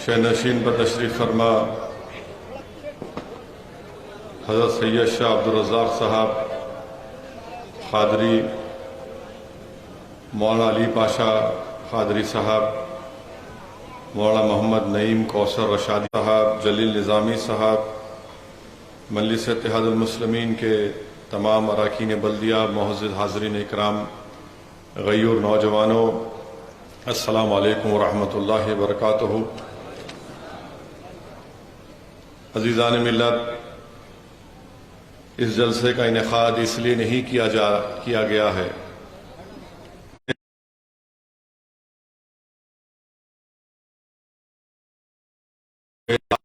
شہنشین پر تشریف فرما حضرت سید شاہ عبدالرزاق صاحب قادری، مولانا علی پاشا قادری صاحب، مولانا محمد نعیم کوثر رشادی صاحب، جلیل نظامی صاحب، مجلس اتحاد المسلمین کے تمام اراکین بلدیہ، معزز حاضرین اکرام، غیور نوجوانوں، السلام علیکم ورحمۃ اللہ وبرکاتہ۔ عزیزان ملت، اس جلسے کا انعقاد اس لیے نہیں کیا گیا ہے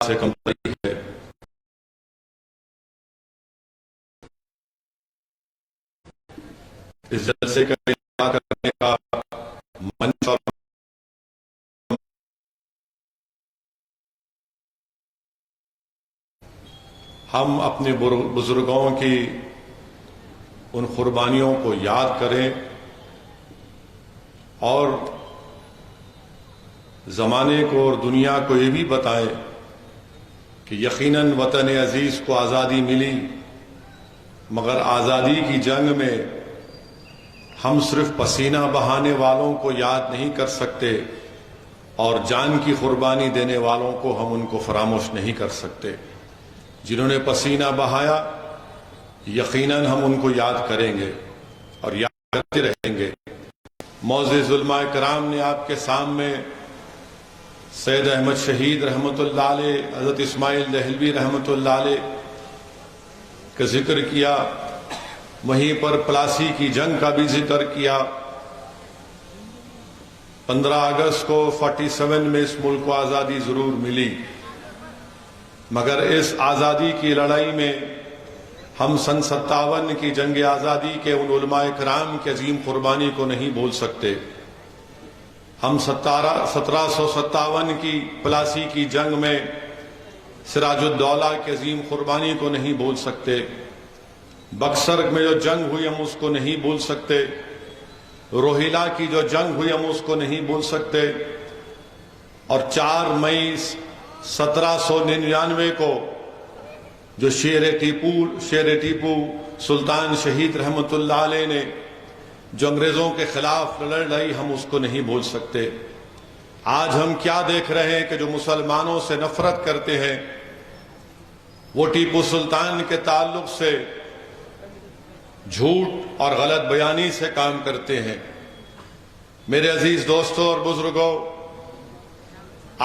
سے کم ہے۔ اس جلسے کا انعقاد کرنے کا منچ اور ہم اپنے بزرگوں کی ان قربانیوں کو یاد کریں اور زمانے کو اور دنیا کو یہ بھی بتائیں کہ یقیناً وطن عزیز کو آزادی ملی، مگر آزادی کی جنگ میں ہم صرف پسینہ بہانے والوں کو یاد نہیں کر سکتے اور جان کی قربانی دینے والوں کو ہم ان کو فراموش نہیں کر سکتے۔ جنہوں نے پسینہ بہایا یقیناً ہم ان کو یاد کریں گے اور یاد کرتے رہیں گے۔ معزز علماء کرام نے آپ کے سامنے سید احمد شہید رحمۃ اللہ علیہ، حضرت اسماعیل دہلوی رحمۃ اللہ علیہ کا ذکر کیا، وہیں پر پلاسی کی جنگ کا بھی ذکر کیا۔ 15 اگست کو 47 میں اس ملک کو آزادی ضرور ملی، مگر اس آزادی کی لڑائی میں ہم سن 57 کی جنگ آزادی کے ان علماء کرام کی عظیم قربانی کو نہیں بھول سکتے۔ ہم 1757 کی پلاسی کی جنگ میں سراج الدولہ کی عظیم قربانی کو نہیں بھول سکتے۔ بکسر میں جو جنگ ہوئی ہم اس کو نہیں بھول سکتے۔ روہیلا کی جو جنگ ہوئی ہم اس کو نہیں بھول سکتے۔ اور 4 مئی 1799 کو جو شیر ٹیپو سلطان شہید رحمۃ اللہ علیہ نے جو انگریزوں کے خلاف لڑائی، ہم اس کو نہیں بھول سکتے۔ آج ہم کیا دیکھ رہے ہیں کہ جو مسلمانوں سے نفرت کرتے ہیں وہ ٹیپو سلطان کے تعلق سے جھوٹ اور غلط بیانی سے کام کرتے ہیں۔ میرے عزیز دوستوں اور بزرگوں،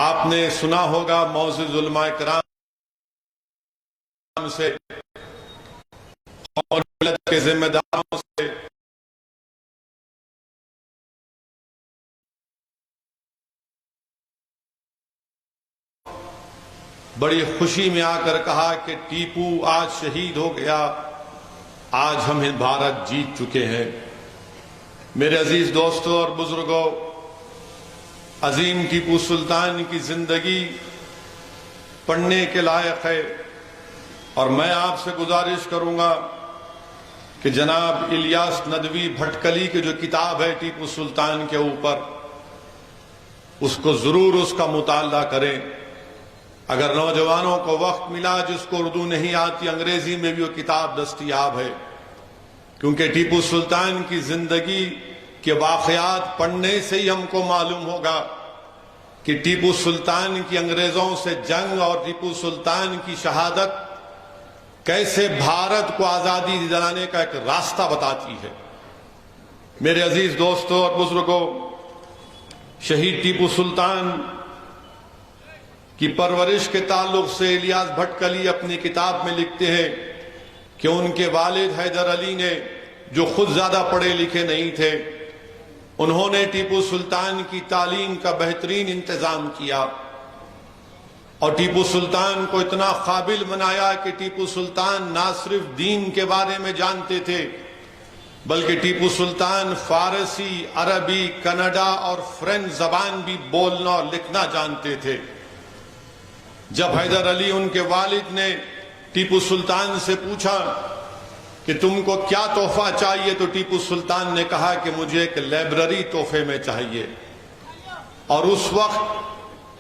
آپ نے سنا ہوگا معزز علماء کرام سے اور ملت کے ذمہ داروں سے بڑی خوشی میں آ کر کہا کہ ٹیپو آج شہید ہو گیا، آج ہم بھارت جیت چکے ہیں۔ میرے عزیز دوستوں اور بزرگوں، عظیم ٹیپو سلطان کی زندگی پڑھنے کے لائق ہے، اور میں آپ سے گزارش کروں گا کہ جناب الیاس ندوی بھٹکلی کی جو کتاب ہے ٹیپو سلطان کے اوپر، اس کو ضرور اس کا مطالعہ کریں۔ اگر نوجوانوں کو وقت ملا، جس کو اردو نہیں آتی، انگریزی میں بھی وہ کتاب دستیاب ہے، کیونکہ ٹیپو سلطان کی زندگی کے واقعات پڑھنے سے ہی ہم کو معلوم ہوگا کہ ٹیپو سلطان کی انگریزوں سے جنگ اور ٹیپو سلطان کی شہادت کیسے بھارت کو آزادی دلانے کا ایک راستہ بتاتی ہے۔ میرے عزیز دوستوں اور بزرگوں، شہید ٹیپو سلطان کی پرورش کے تعلق سے الیاس بھٹکلی اپنی کتاب میں لکھتے ہیں کہ ان کے والد حیدر علی نے، جو خود زیادہ پڑھے لکھے نہیں تھے، انہوں نے ٹیپو سلطان کی تعلیم کا بہترین انتظام کیا اور ٹیپو سلطان کو اتنا قابل بنایا کہ ٹیپو سلطان نہ صرف دین کے بارے میں جانتے تھے بلکہ ٹیپو سلطان فارسی، عربی، کنڈا اور فرینچ زبان بھی بولنا اور لکھنا جانتے تھے۔ جب حیدر علی ان کے والد نے ٹیپو سلطان سے پوچھا کہ تم کو کیا تحفہ چاہیے، تو ٹیپو سلطان نے کہا کہ مجھے ایک لائبریری تحفے میں چاہیے، اور اس وقت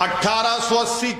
1880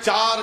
4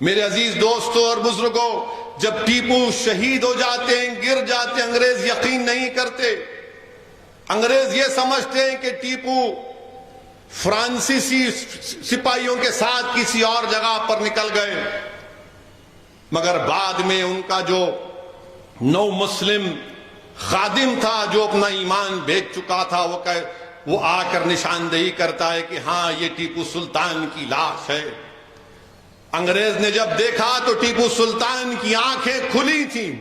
میرے عزیز دوستوں اور بزرگوں، جب ٹیپو شہید ہو جاتے ہیں، گر جاتے ہیں، انگریز یقین نہیں کرتے. انگریز یہ سمجھتے ہیں کہ ٹیپو فرانسیسی سپاہیوں کے ساتھ کسی اور جگہ پر نکل گئے. مگر بعد میں ان کا جو نو مسلم خادم تھا، جو اپنا ایمان بیچ چکا تھا، وہ آ کر نشاندہی کرتا ہے کہ ہاں یہ ٹیپو سلطان کی لاش ہے. انگریز نے جب دیکھا تو ٹیپو سلطان کی آنکھیں کھلی تھیں،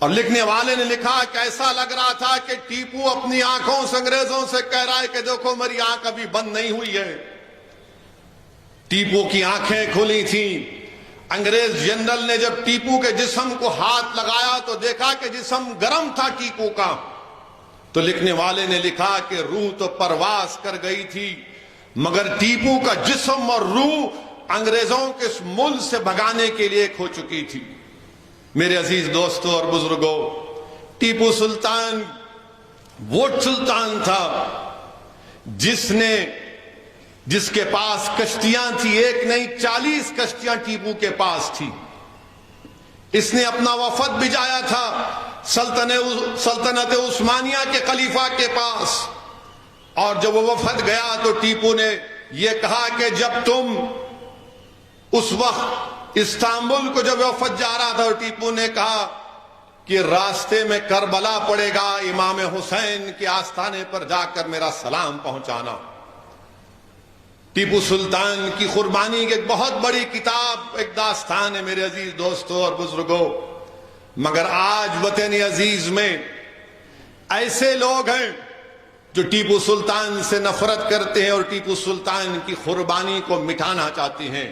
اور لکھنے والے نے لکھا کہ ایسا لگ رہا تھا کہ ٹیپو اپنی آنکھوں سے انگریزوں سے کہہ رہا ہے کہ دیکھو میری آنکھ ابھی بند نہیں ہوئی ہے. ٹیپو کی آنکھیں کھلی تھیں. انگریز جنرل نے جب ٹیپو کے جسم کو ہاتھ لگایا تو دیکھا کہ جسم گرم تھا ٹیپو کا. تو لکھنے والے نے لکھا کہ روح تو پرواز کر گئی تھی، مگر ٹیپو کا جسم اور روح انگریزوں کے اس ملک سے بھگانے کے لیے کھو چکی تھی. میرے عزیز دوستوں اور بزرگوں، ٹیپو سلطان وہ سلطان تھا جس کے پاس کشتیاں تھی، ایک نہیں 40 کشتیاں ٹیپو کے پاس تھی. اس نے اپنا وفد بھیجایا تھا سلطنت عثمانیہ کے خلیفہ کے پاس، اور جب وہ وفد گیا تو ٹیپو نے یہ کہا کہ جب تم اس وقت استنبول کو جب وفد جا رہا تھا، ٹیپو نے کہا کہ راستے میں کربلا پڑے گا، امام حسین کے آستانے پر جا کر میرا سلام پہنچانا. ٹیپو سلطان کی قربانی کی ایک بہت بڑی کتاب، ایک داستان ہے میرے عزیز دوستوں اور بزرگوں. مگر آج وطن عزیز میں ایسے لوگ ہیں جو ٹیپو سلطان سے نفرت کرتے ہیں اور ٹیپو سلطان کی قربانی کو مٹانا چاہتے ہیں.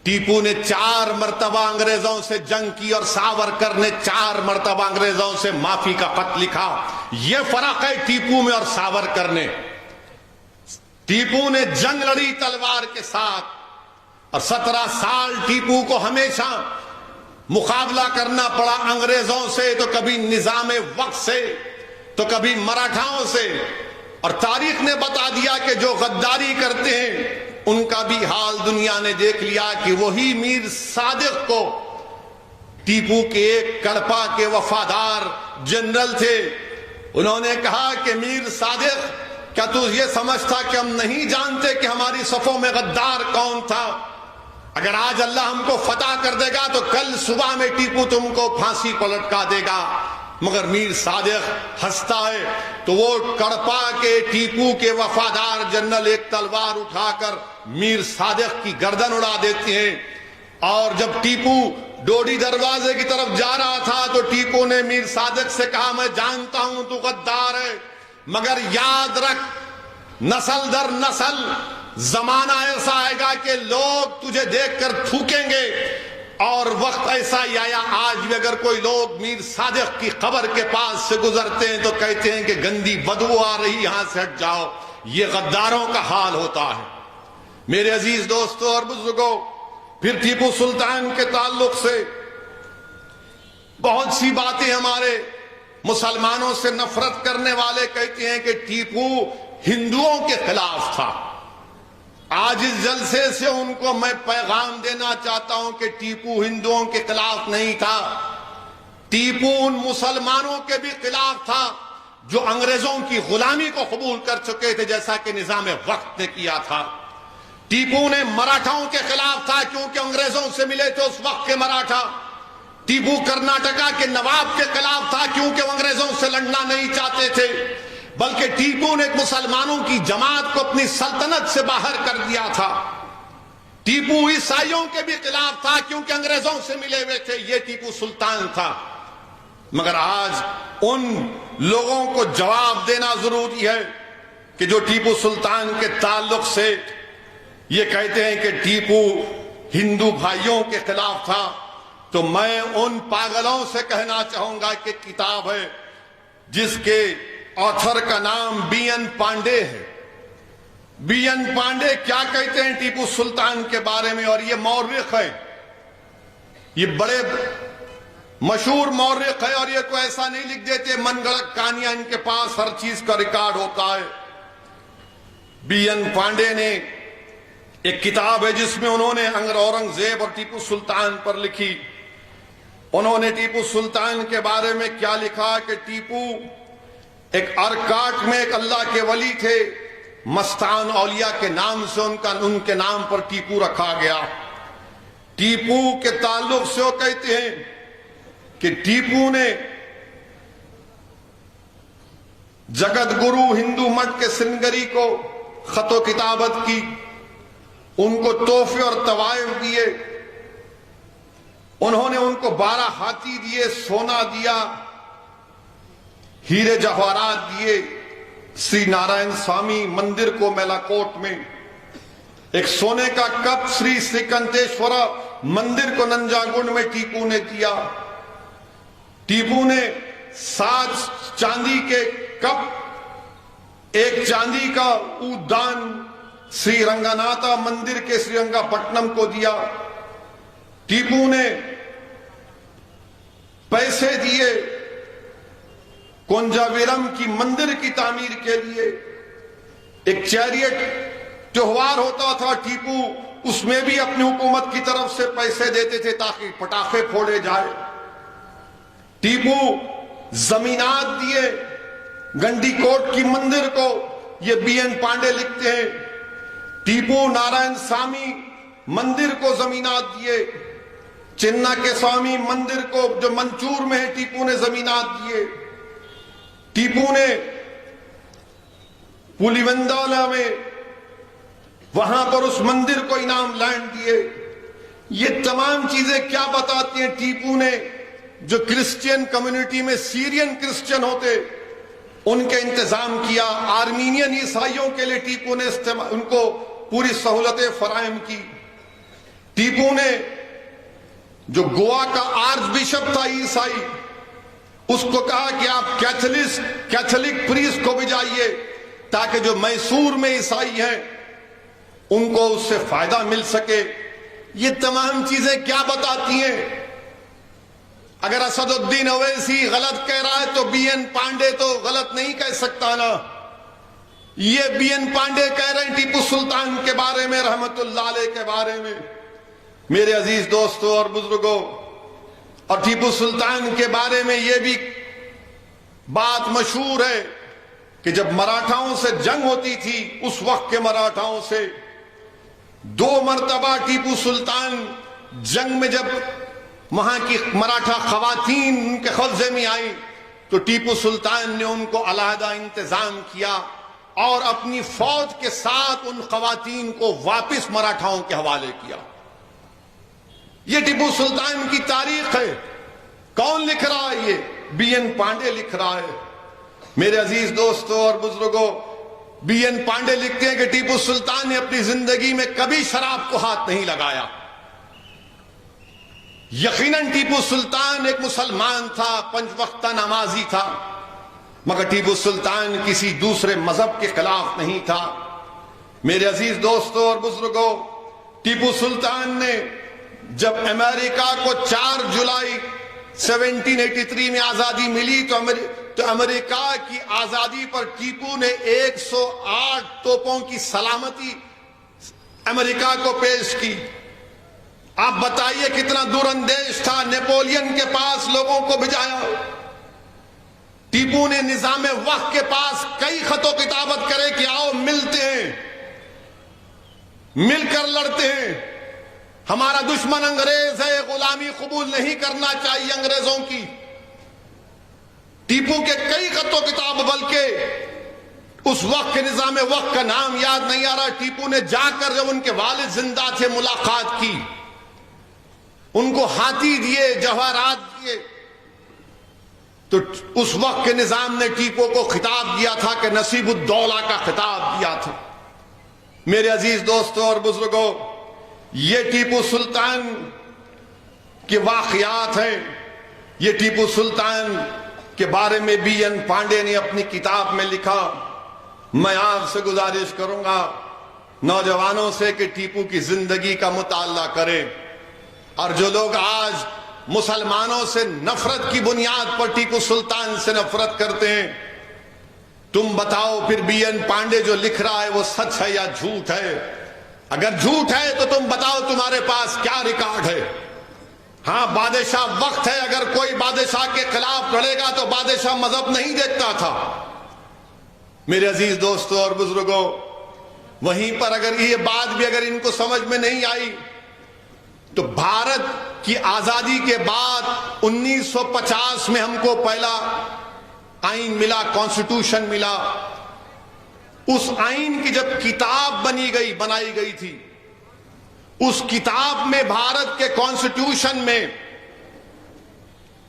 ٹیپو نے 4 مرتبہ انگریزوں سے جنگ کی، اور ساورکر نے 4 مرتبہ انگریزوں سے معافی کا خط لکھا. یہ فرق ہے ٹیپو میں اور ساورکر نے. ٹیپو نے جنگ لڑی تلوار کے ساتھ، اور 17 سال ٹیپو کو ہمیشہ مقابلہ کرنا پڑا انگریزوں سے، تو کبھی نظام وقت سے، تو کبھی مراٹھاؤں سے. اور تاریخ نے بتا دیا کہ جو غداری کرتے ہیں ان کا بھی حال دنیا نے دیکھ لیا، کہ وہی میر صادق کو، ٹیپو کے ایک کڑپا کے وفادار جنرل تھے، انہوں نے کہا کہ میر صادق کیا تو یہ سمجھتا کہ ہم نہیں جانتے کہ ہماری صفوں میں غدار کون تھا؟ اگر آج اللہ ہم کو فتح کر دے گا تو کل صبح میں ٹیپو تم کو پھانسی پر لٹکا دے گا. مگر میر صادق ہنستا ہے. تو وہ کڑپا کے ٹیپو کے وفادار جنرل ایک تلوار اٹھا کر میر صادق کی گردن اڑا دیتے ہیں. اور جب ٹیپو ڈوڈی دروازے کی طرف جا رہا تھا تو ٹیپو نے میر صادق سے کہا میں جانتا ہوں تو غدار ہے، مگر یاد رکھ نسل در نسل زمانہ ایسا آئے گا کہ لوگ تجھے دیکھ کر تھوکیں گے. اور وقت ایسا ہی آیا، آج بھی اگر کوئی لوگ میر صادق کی قبر کے پاس سے گزرتے ہیں تو کہتے ہیں کہ گندی بدبو آ رہی، یہاں سے ہٹ جاؤ. یہ غداروں کا حال ہوتا ہے. میرے عزیز دوستوں اور بزرگوں، پھر ٹیپو سلطان کے تعلق سے بہت سی باتیں ہمارے مسلمانوں سے نفرت کرنے والے کہتے ہیں کہ ٹیپو ہندوؤں کے خلاف تھا. آج اس جلسے سے ان کو میں پیغام دینا چاہتا ہوں کہ ٹیپو ہندوؤں کے خلاف نہیں تھا. ٹیپو ان مسلمانوں کے بھی خلاف تھا جو انگریزوں کی غلامی کو قبول کر چکے تھے، جیسا کہ نظام وقت نے کیا تھا. ٹیپو نے مراٹھاؤں کے خلاف تھا کیونکہ انگریزوں سے ملے تھے اس وقت کے مراٹھا. ٹیپو کرناٹکا کے نواب کے خلاف تھا کیونکہ وہ انگریزوں سے لڑنا نہیں چاہتے تھے، بلکہ ٹیپو نے مسلمانوں کی جماعت کو اپنی سلطنت سے باہر کر دیا تھا. ٹیپو عیسائیوں کے بھی خلاف تھا کیونکہ انگریزوں سے ملے ہوئے تھے. یہ ٹیپو سلطان تھا. مگر آج ان لوگوں کو جواب دینا ضروری ہے کہ جو ٹیپو سلطان کے تعلق سے یہ کہتے ہیں کہ ٹیپو ہندو بھائیوں کے خلاف تھا. تو میں ان پاگلوں سے کہنا چاہوں گا کہ کتاب ہے جس کے آتھر کا نام بی این پانڈے ہے. بی این پانڈے کیا کہتے ہیں ٹیپو سلطان کے بارے میں، اور یہ مورخ ہے، یہ بڑے مشہور مورخ ہے، اور یہ کوئی ایسا نہیں لکھ دیتے من گڑک کہانیاں، ان کے پاس ہر چیز کا ریکارڈ ہوتا ہے. بی این پانڈے نے ایک کتاب ہے جس میں انہوں نے اورنگزیب اور ٹیپو سلطان پر لکھی. انہوں نے ٹیپو سلطان کے بارے میں کیا لکھا کہ ٹیپو ایک ارکاٹ میں ایک اللہ کے ولی تھے. مستان اولیاء کے نام سے ان کے نام پر ٹیپو رکھا گیا. ٹیپو کے تعلق سے وہ کہتے ہیں کہ ٹیپو نے جگت گرو ہندو مٹھ کے سنگری کو خط و کتابت کی، ان کو تحفے اور تحائف دیے. انہوں نے ان کو 12 ہاتھی دیے، سونا دیا، ہیرے جواہرات دیے. سری نارائن سوامی مندر کو میلاکوٹ میں، ایک سونے کا کپ سری سکنتیشورا مندر کو ننجاگنڈ میں ٹیپو نے دیا. ٹیپو نے 7 چاندی کے کپ، ایک چاندی کا اودان سری رنگناتھا مندر کے سری رنگا پٹنم کو دیا. ٹیپو نے پیسے دیے کنجاویرم کی مندر کی تعمیر کے لیے. ایک چیریٹ تہوار ہوتا تھا، ٹیپو اس میں بھی اپنی حکومت کی طرف سے پیسے دیتے تھے تاکہ پٹاخے پھوڑے جائے. ٹیپو زمینات دیے گنڈی کوٹ کی مندر کو. یہ بی این پانڈے لکھتے ہیں. ٹیپو نارائن سوامی مندر کو زمینات دیے. چنا کے سوامی مندر کو جو منچور میں ہے ٹیپو نے زمینات دیے. ٹیپو نے پولیوندالا میں وہاں پر اس مندر کو انعام لینڈ دیے. یہ تمام چیزیں کیا بتاتی ہیں؟ ٹیپو نے جو کرسچین کمیونٹی میں سیرین کرسچین ہوتے ان کے انتظام کیا. آرمینین عیسائیوں کے لیے ٹیپو نے ان کو پوری سہولتیں فراہم کی. ٹیپو نے جو گوا کا آرچ بشپ تھا عیسائی، اس کو کہا کہ آپ کیتھولک پریسٹ کو بھیجائیے تاکہ جو میسور میں عیسائی ہیں ان کو اس سے فائدہ مل سکے. یہ تمام چیزیں کیا بتاتی ہیں؟ اگر اسد الدین اویسی غلط کہہ رہا ہے تو بی این پانڈے تو غلط نہیں کہہ سکتا نا. یہ بی این پانڈے کہہ رہے ہیں ٹیپو سلطان کے بارے میں، رحمت اللہ علیہ کے بارے میں. میرے عزیز دوستوں اور بزرگوں، اور ٹیپو سلطان کے بارے میں یہ بھی بات مشہور ہے کہ جب مراٹھاؤں سے جنگ ہوتی تھی، اس وقت کے مراٹھاؤں سے 2 مرتبہ ٹیپو سلطان جنگ میں جب وہاں کی مراٹھا خواتین ان کے قبضے میں آئیں تو ٹیپو سلطان نے ان کو علیحدہ انتظام کیا اور اپنی فوج کے ساتھ ان خواتین کو واپس مراٹھاؤں کے حوالے کیا. یہ ٹیپو سلطان کی تاریخ ہے. کون لکھ رہا ہے؟ یہ بی این پانڈے لکھ رہا ہے. میرے عزیز دوستوں اور بزرگوں، بی این پانڈے لکھتے ہیں کہ ٹیپو سلطان نے اپنی زندگی میں کبھی شراب کو ہاتھ نہیں لگایا. یقیناً ٹیپو سلطان ایک مسلمان تھا، 5 وقتہ نمازی تھا، مگر ٹیپو سلطان کسی دوسرے مذہب کے خلاف نہیں تھا. میرے عزیز دوستوں اور بزرگوں، ٹیپو سلطان نے جب امریکہ کو 4 جولائی 1783 میں آزادی ملی تو امریکہ کی آزادی پر ٹیپو نے 108 توپوں کی سلامتی امریکہ کو پیش کی. آپ بتائیے کتنا دور اندیش تھا. نیپولین کے پاس لوگوں کو بھیجایا. ٹیپو نے نظام وقت کے پاس کئی خط و کتابت کرے کہ آؤ ملتے ہیں، مل کر لڑتے ہیں. ہمارا دشمن انگریز ہے، غلامی قبول نہیں کرنا چاہیے انگریزوں کی. ٹیپو کے کئی خط و کتاب، بلکہ اس وقت کے نظام وقت کا نام یاد نہیں آ رہا. ٹیپو نے جا کر جب ان کے والد زندہ تھے ملاقات کی، ان کو ہاتھی دیے، جواہرات دیے. تو اس وقت کے نظام نے ٹیپو کو خطاب دیا تھا کہ نصیب الدولہ کا خطاب دیا تھا. میرے عزیز دوستوں اور بزرگوں، یہ ٹیپو سلطان کے واقعات ہیں. یہ ٹیپو سلطان کے بارے میں بی این پانڈے نے اپنی کتاب میں لکھا. میں آپ سے گزارش کروں گا نوجوانوں سے کہ ٹیپو کی زندگی کا مطالعہ کریں. اور جو لوگ آج مسلمانوں سے نفرت کی بنیاد پر ٹیپو سلطان سے نفرت کرتے ہیں، تم بتاؤ پھر بی این پانڈے جو لکھ رہا ہے وہ سچ ہے یا جھوٹ ہے؟ اگر جھوٹ ہے تو تم بتاؤ تمہارے پاس کیا ریکارڈ ہے؟ ہاں بادشاہ وقت ہے، اگر کوئی بادشاہ کے خلاف لڑے گا تو بادشاہ مذہب نہیں دیکھتا تھا۔ میرے عزیز دوستوں اور بزرگوں، وہیں پر اگر یہ بات بھی اگر ان کو سمجھ میں نہیں آئی تو بھارت کی آزادی کے بعد 1950 میں ہم کو پہلا آئین ملا، کانسٹیٹیوشن ملا۔ اس آئین کی جب کتاب بنائی گئی تھی، اس کتاب میں بھارت کے کانسٹیٹیوشن میں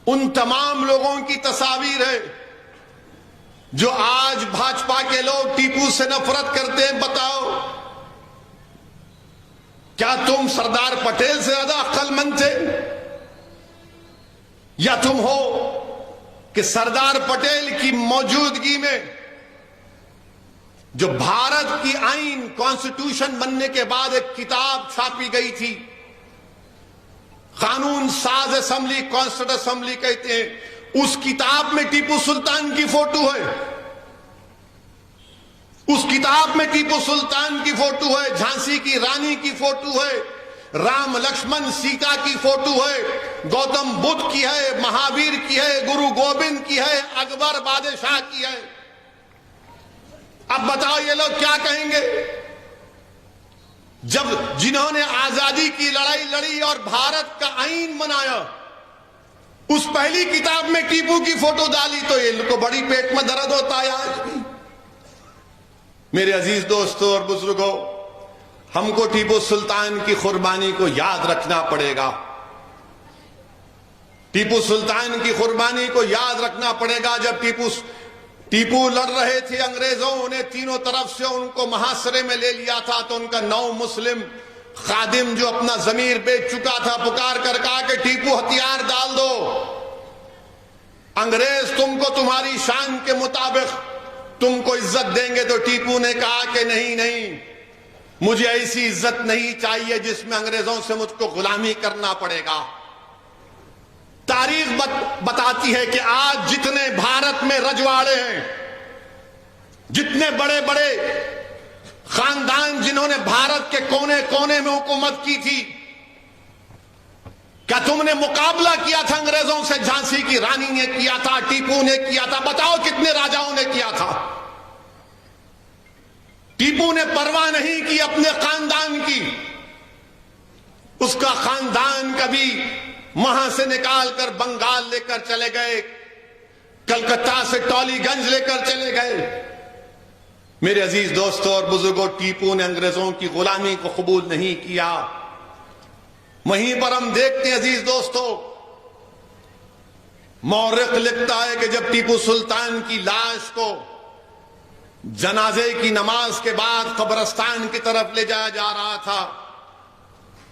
ان تمام لوگوں کی تصاویر ہے جو آج بھاجپا کے لوگ ٹیپو سے نفرت کرتے ہیں۔ بتاؤ کیا تم سردار پٹیل سے زیادہ عقل مند تھے، یا تم ہو کہ سردار پٹیل کی موجودگی میں جو بھارت کی آئین کانسٹیٹیوشن بننے کے بعد ایک کتاب چھاپی گئی تھی، قانون ساز اسمبلی، کانسٹیٹیوشن اسمبلی کہتے ہیں، اس کتاب میں ٹیپو سلطان کی فوٹو ہے۔ اس کتاب میں ٹیپو سلطان کی فوٹو ہے، جھانسی کی رانی کی فوٹو ہے، رام لکشمن سیتا کی فوٹو ہے، گوتم بدھ کی ہے، مہاویر کی ہے، گرو گوبند کی ہے، اکبر بادشاہ کی ہے۔ اب بتاؤ یہ لوگ کیا کہیں گے؟ جب جنہوں نے آزادی کی لڑائی لڑی اور بھارت کا آئین بنایا، اس پہلی کتاب میں ٹیپو کی فوٹو ڈالی تو ان کو بڑی پیٹ میں درد ہوتا ہے آج بھی۔ میرے عزیز دوستوں اور بزرگوں، ہم کو ٹیپو سلطان کی قربانی کو یاد رکھنا پڑے گا۔ ٹیپو سلطان کی قربانی کو یاد رکھنا پڑے گا۔ جب ٹیپو لڑ رہے تھے، انگریزوں نے تینوں طرف سے ان کو محاصرے میں لے لیا تھا، تو ان کا نو مسلم خادم جو اپنا ضمیر بیچ چکا تھا پکار کر کہا کہ ٹیپو ہتھیار ڈال دو، انگریز تم کو تمہاری شان کے مطابق تم کو عزت دیں گے۔ تو ٹیپو نے کہا کہ نہیں، مجھے ایسی عزت نہیں چاہیے جس میں انگریزوں سے مجھ کو غلامی کرنا پڑے گا۔ تاریخ بتاتی ہے کہ آج جتنے بھارت میں رجواڑے ہیں، جتنے بڑے بڑے خاندان جنہوں نے بھارت کے کونے کونے میں حکومت کی تھی، کیا تم نے مقابلہ کیا تھا انگریزوں سے؟ جھانسی کی رانی نے کیا تھا، ٹیپو نے کیا تھا، بتاؤ کتنے راجاؤں نے کیا تھا؟ ٹیپو نے پرواہ نہیں کی اپنے خاندان کی۔ اس کا خاندان کبھی وہاں سے نکال کر بنگال لے کر چلے گئے، کلکتہ سے ٹولی گنج لے کر چلے گئے۔ میرے عزیز دوستوں اور بزرگوں، ٹیپو نے انگریزوں کی غلامی کو قبول نہیں کیا۔ وہیں پر ہم دیکھتے ہیں عزیز دوستوں، مورخ لکھتا ہے کہ جب ٹیپو سلطان کی لاش کو جنازے کی نماز کے بعد قبرستان کی طرف لے جایا جا رہا تھا،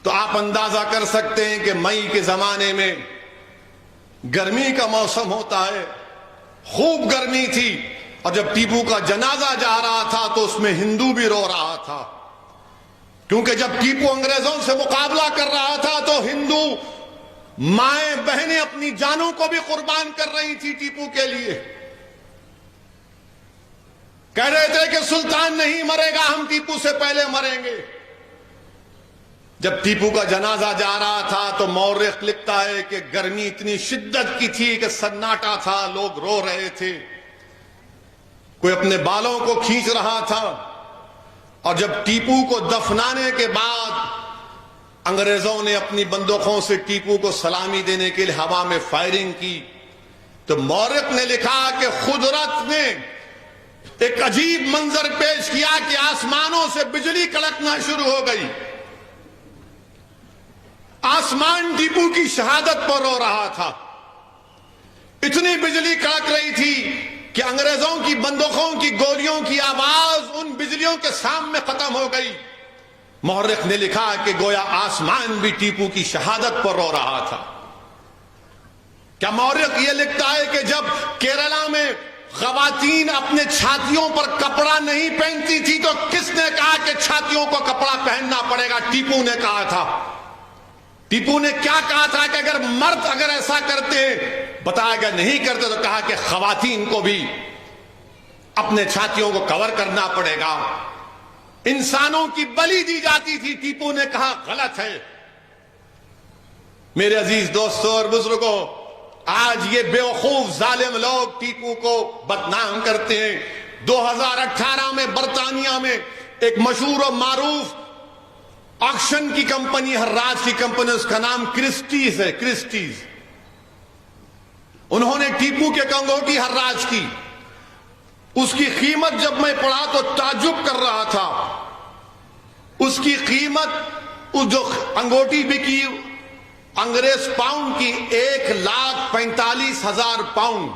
تو آپ اندازہ کر سکتے ہیں کہ مئی کے زمانے میں گرمی کا موسم ہوتا ہے، خوب گرمی تھی، اور جب ٹیپو کا جنازہ جا رہا تھا تو اس میں ہندو بھی رو رہا تھا، کیونکہ جب ٹیپو انگریزوں سے مقابلہ کر رہا تھا تو ہندو مائیں بہنیں اپنی جانوں کو بھی قربان کر رہی تھی ٹیپو کے لیے۔ کہہ رہے تھے کہ سلطان نہیں مرے گا، ہم ٹیپو سے پہلے مریں گے۔ جب ٹیپو کا جنازہ جا رہا تھا تو مورخ لکھتا ہے کہ گرمی اتنی شدت کی تھی کہ سناٹا تھا، لوگ رو رہے تھے، کوئی اپنے بالوں کو کھینچ رہا تھا۔ اور جب ٹیپو کو دفنانے کے بعد انگریزوں نے اپنی بندوقوں سے ٹیپو کو سلامی دینے کے لیے ہوا میں فائرنگ کی، تو مورخ نے لکھا کہ قدرت نے ایک عجیب منظر پیش کیا کہ آسمانوں سے بجلی کڑکنا شروع ہو گئی۔ آسمان ٹیپو کی شہادت پر رو رہا تھا، اتنی بجلی کڑک رہی تھی کہ انگریزوں کی بندوقوں کی گولیوں کی آواز ان بجلیوں کے سامنے ختم ہو گئی۔ مورخ نے لکھا کہ گویا آسمان بھی ٹیپو کی شہادت پر رو رہا تھا۔ کیا مورخ یہ لکھتا ہے کہ جب کیرلا میں خواتین اپنے چھاتیوں پر کپڑا نہیں پہنتی تھی تو کس نے کہا کہ چھاتیوں کو کپڑا پہننا پڑے گا؟ ٹیپو نے کہا تھا۔ ٹیپو نے کیا کہا تھا کہ اگر مرد اگر ایسا کرتے، بتایا گیا نہیں کرتے، تو کہا کہ خواتین کو بھی اپنے چھاتیوں کو کور کرنا پڑے گا۔ انسانوں کی بلی دی جاتی تھی، ٹیپو نے کہا غلط ہے۔ میرے عزیز دوستوں اور بزرگوں، آج یہ بیوقوف ظالم لوگ ٹیپو کو بدنام کرتے ہیں۔ 2018 میں برطانیہ میں ایک مشہور و معروف آکشن کی کمپنی، حراج کی کمپنی، اس کا نام کرسٹیز ہے، کرسٹیز۔ انہوں نے ٹیپو کے انگوٹھی حراج کی۔ اس کی قیمت جب میں پڑھا تو تعجب کر رہا تھا۔ اس کی قیمت، جو انگوٹھی بکی انگریز پاؤنڈ کی، 1,45,000 پاؤنڈ،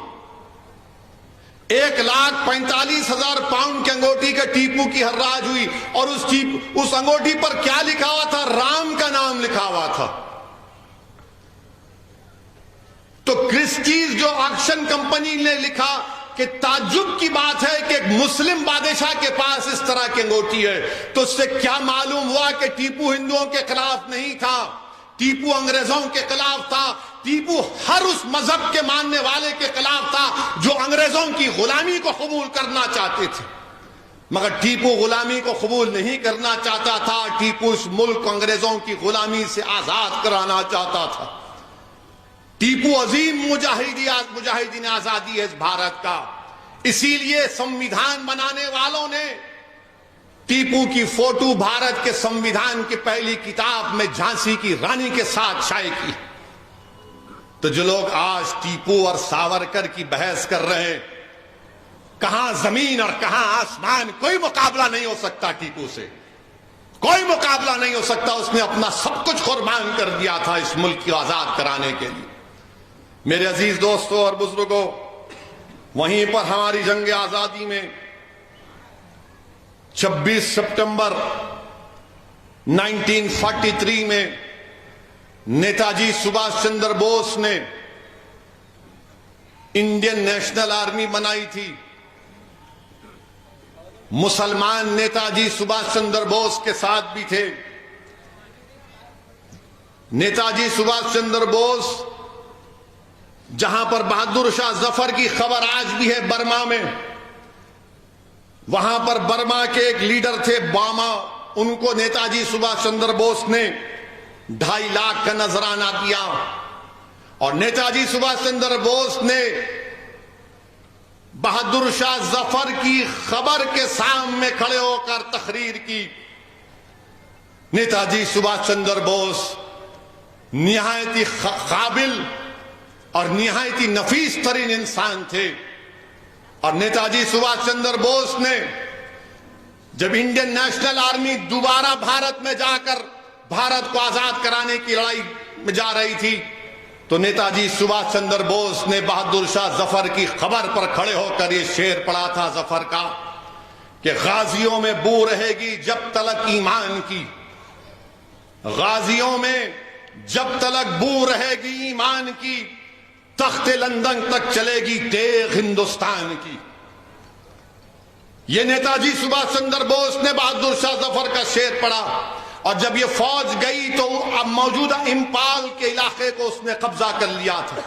1,45,000 پاؤنڈ کی انگوٹھی کا ٹیپو کی حراج ہوئی۔ اور اس انگوٹھی پر کیا لکھا ہوا تھا؟ رام کا نام لکھا ہوا تھا۔ تو کرسٹیز جو آکشن کمپنی نے لکھا کہ تعجب کی بات ہے کہ ایک مسلم بادشاہ کے پاس اس طرح کی انگوٹھی ہے، تو اس سے کیا معلوم ہوا کہ ٹیپو ہندوؤں کے خلاف نہیں تھا، ٹیپو انگریزوں کے خلاف تھا، ٹیپو ہر اس مذہب کے ماننے والے کے خلاف تھا جو انگریزوں کی غلامی کو قبول کرنا چاہتے تھے۔ مگر ٹیپو غلامی کو قبول نہیں کرنا چاہتا تھا، ٹیپو اس ملک کو انگریزوں کی غلامی سے آزاد کرانا چاہتا تھا۔ ٹیپو عظیم مجاہدین آزادی ہے اس بھارت کا۔ اسی لیے سمویدھان بنانے والوں نے ٹیپو کی فوٹو بھارت کے سمویدھان کی پہلی کتاب میں جھانسی کی رانی کے ساتھ شائع کی۔ تو جو لوگ آج ٹیپو اور ساورکر کی بحث کر رہے ہیں، کہاں زمین اور کہاں آسمان، کوئی مقابلہ نہیں ہو سکتا ٹیپو سے، کوئی مقابلہ نہیں ہو سکتا۔ اس نے اپنا سب کچھ قربان کر دیا تھا اس ملک کو آزاد کرانے کے لیے۔ میرے عزیز دوستوں اور بزرگوں، وہیں پر ہماری جنگ آزادی میں 26 سپٹمبر 1943 میں نیتا جی سبھاش چندر بوس نے انڈین نیشنل آرمی بنائی تھی۔ مسلمان نیتا جی سبھاش چندر بوس کے ساتھ بھی تھے۔ نیتا جی سبھاش چندر بوس، جہاں پر بہادر شاہ ظفر کی خبر آج بھی ہے برما میں، وہاں پر برما کے ایک لیڈر تھے باما، ان کو نیتا جی سبھاش چندر بوس نے 2.5 لاکھ کا نذرانہ دیا، اور نیتا جی سبھاش چندر بوس نے بہادر شاہ ظفر کی خبر کے سامنے کھڑے ہو کر تقریر کی۔ نیتا جی سبھاش چندر بوس نہایت ہی قابل اور نہایت ہی نفیس ترین انسان تھے، اور نیتا جی سبھاش چندر بوس نے جب انڈین نیشنل آرمی دوبارہ بھارت میں جا کر بھارت کو آزاد کرانے کی لڑائی میں جا رہی تھی، تو نیتا جی سبھاش چندر بوس نے بہادر شاہ ظفر کی خبر پر کھڑے ہو کر یہ شعر پڑھا تھا ظفر کا کہ غازیوں میں بو رہے گی جب تلک ایمان کی، غازیوں میں جب تلک بو رہے گی ایمان کی، تخت لندن تک چلے گی تیغ ہندوستان کی۔ یہ نیتا جی سبھاش چندر بوس نے بہادر شاہ ظفر کا شعر پڑھا، اور جب یہ فوج گئی تو اب موجودہ امپال کے علاقے کو اس نے قبضہ کر لیا تھا۔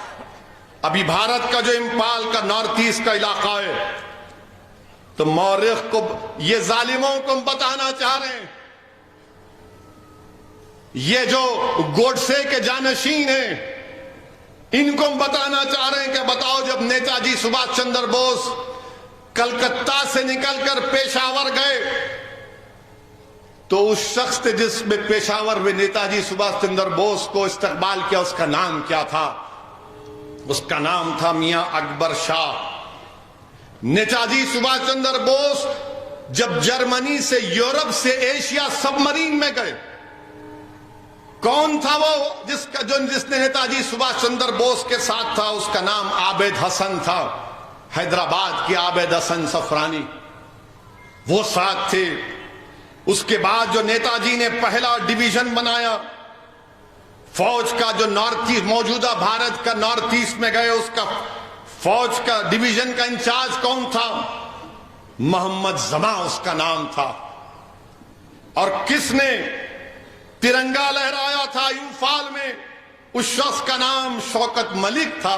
ابھی بھارت کا جو امپال کا نارتھ ایسٹ کا علاقہ ہے، تو مورخ کو یہ ظالموں کو بتانا چاہ رہے ہیں، یہ جو گوڈسے کے جانشین ہیں، ان کو بتانا چاہ رہے ہیں کہ بتاؤ جب نیتا جی سبھاش چندر بوس کلکتہ سے نکل کر پیشاور گئے تو اس شخص نے جس میں پیشاور میں نیتا جی سبھاش چندر بوس کو استقبال کیا، اس کا نام کیا تھا؟ اس کا نام تھا میاں اکبر شاہ۔ نیتا جی سبھاش چندر بوس جب جرمنی سے یورپ سے ایشیا سب مرین میں گئے، کون تھا وہ جس نے نیتا جی سبھاش چندر بوس کے ساتھ تھا؟ اس کا نام عابد حسن تھا، حیدرآباد کے عابد حسن صفرانی، وہ ساتھ تھے۔ اس کے بعد جو نیتا جی نے پہلا ڈویژن بنایا فوج کا، جو نارتھ ایسٹ موجودہ بھارت کا نارتھ ایسٹ میں گئے، اس کا فوج کا ڈویژن کا انچارج کون تھا؟ محمد زماں اس کا نام تھا۔ اور کس نے ترنگا لہرایا تھا امفال میں؟ اس شخص کا نام شوکت ملک تھا۔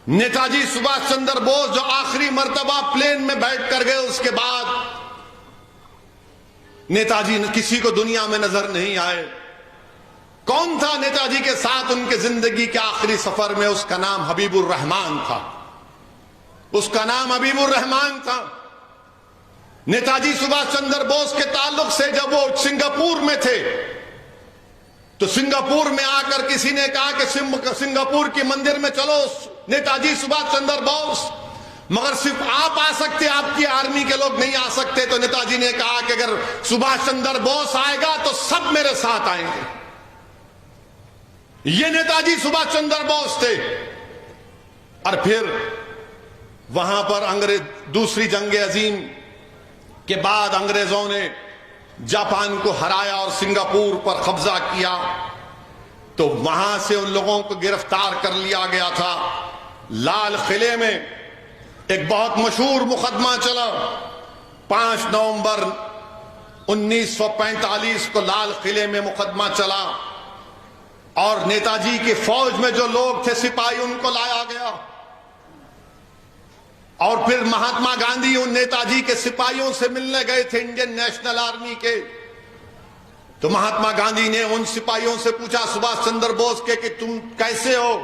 نیتا جی سبھاش چندر بوس جو آخری مرتبہ پلین میں بیٹھ کر گئے، اس کے بعد نیتا جی کسی کو دنیا میں نظر نہیں آئے. کون تھا نیتا جی کے ساتھ ان کے زندگی کے آخری سفر میں؟ اس کا نام حبیب الرحمان تھا. اس کا نام حبیب الرحمان تھا. نیتا جی سبھاش چندر بوس کے تعلق سے جب وہ سنگاپور میں تھے تو سنگاپور میں آ کر کسی نے کہا کہ سنگاپور کے مندر میں چلو نیتا جی سبھاش چندر بوس، مگر صرف آپ آ سکتے، آپ کی آرمی کے لوگ نہیں آ سکتے. تو نیتا جی نے کہا کہ اگر سبھاش چندر بوس آئے گا تو سب میرے ساتھ آئیں گے. یہ نیتا جی سبھاش چندر بوس تھے. اور پھر وہاں پر دوسری جنگ عظیم کے بعد انگریزوں نے جاپان کو ہرایا اور سنگاپور پر قبضہ کیا، تو وہاں سے ان لوگوں کو گرفتار کر لیا گیا تھا. لال قلعے میں ایک بہت مشہور مقدمہ چلا. 5 نومبر 1945 کو لال قلعے میں مقدمہ چلا اور نیتا جی کی فوج میں جو لوگ تھے سپاہی ان کو لایا گیا. اور پھر مہاتما گاندھی ان نیتا جی کے سپاہیوں سے ملنے گئے تھے، انڈین نیشنل آرمی کے. تو مہاتما گاندھی نے ان سپاہیوں سے پوچھا سبھاش چندر بوس کے کہ تم کیسے ہو؟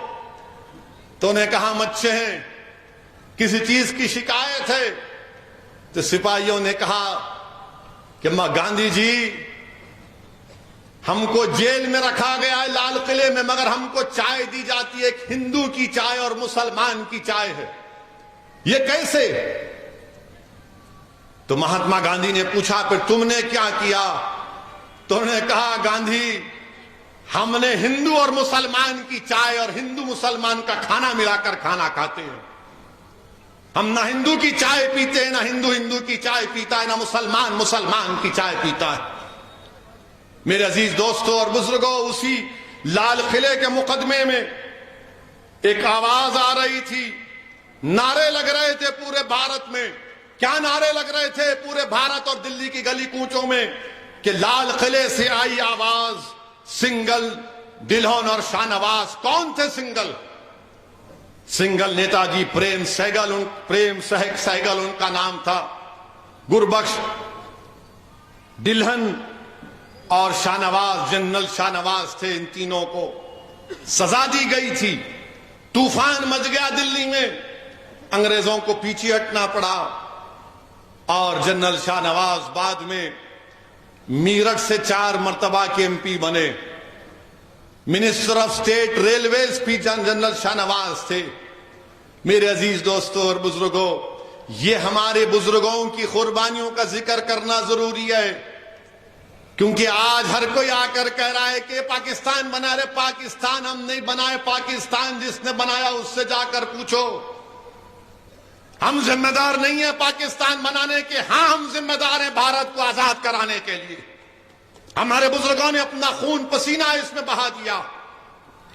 تو انہیں کہا ہم اچھے ہیں. کسی چیز کی شکایت ہے؟ تو سپاہیوں نے کہا کہ گاندھی جی ہم کو جیل میں رکھا گیا ہے لال قلعے میں، مگر ہم کو چائے دی جاتی ہے، ایک ہندو کی چائے اور مسلمان کی چائے ہے، یہ کیسے؟ تو مہاتما گاندھی نے پوچھا پھر تم نے کیا کیا؟ تو انہوں نے کہا گاندھی ہم نے ہندو اور مسلمان کی چائے اور ہندو مسلمان کا کھانا ملا کر کھانا کھاتے ہیں. ہم نہ ہندو کی چائے پیتے ہیں، نہ ہندو کی چائے پیتا ہے، نہ مسلمان کی چائے پیتا ہے. میرے عزیز دوستوں اور بزرگوں، اسی لال قلعے کے مقدمے میں ایک آواز آ رہی تھی، نعرے لگ رہے تھے پورے بھارت میں. کیا نعرے لگ رہے تھے پورے بھارت اور دلی کی گلی کوچوں میں؟ کہ لال قلعے سے آئی آواز، سنگل، دلہن اور شاہ نواز. کون تھے سنگل؟ سنگل نیتا جی پریم سہگل ان کا نام تھا. گربخش، دلہن اور شاہ نواز، جنرل شاہ نواز تھے. ان تینوں کو سزا دی گئی تھی. طوفان مچ گیا دلی میں، انگریزوں کو پیچھے ہٹنا پڑا اور جنرل شاہ نواز بعد میں میرٹھ سے 4 مرتبہ کے MP بنے. منسٹر آف اسٹیٹ ریلویز بھی جنرل شاہ نواز تھے. میرے عزیز دوستوں اور بزرگوں، یہ ہمارے بزرگوں کی قربانیوں کا ذکر کرنا ضروری ہے، کیونکہ آج ہر کوئی آ کر کہہ رہا ہے کہ پاکستان بنا رہے. پاکستان ہم نہیں بنائے، پاکستان جس نے بنایا اس سے جا کر پوچھو. ہم ذمہ دار نہیں ہیں پاکستان بنانے کے. ہاں ہم ذمہ دار ہیں بھارت کو آزاد کرانے کے لیے. ہمارے بزرگوں نے اپنا خون پسینہ اس میں بہا دیا،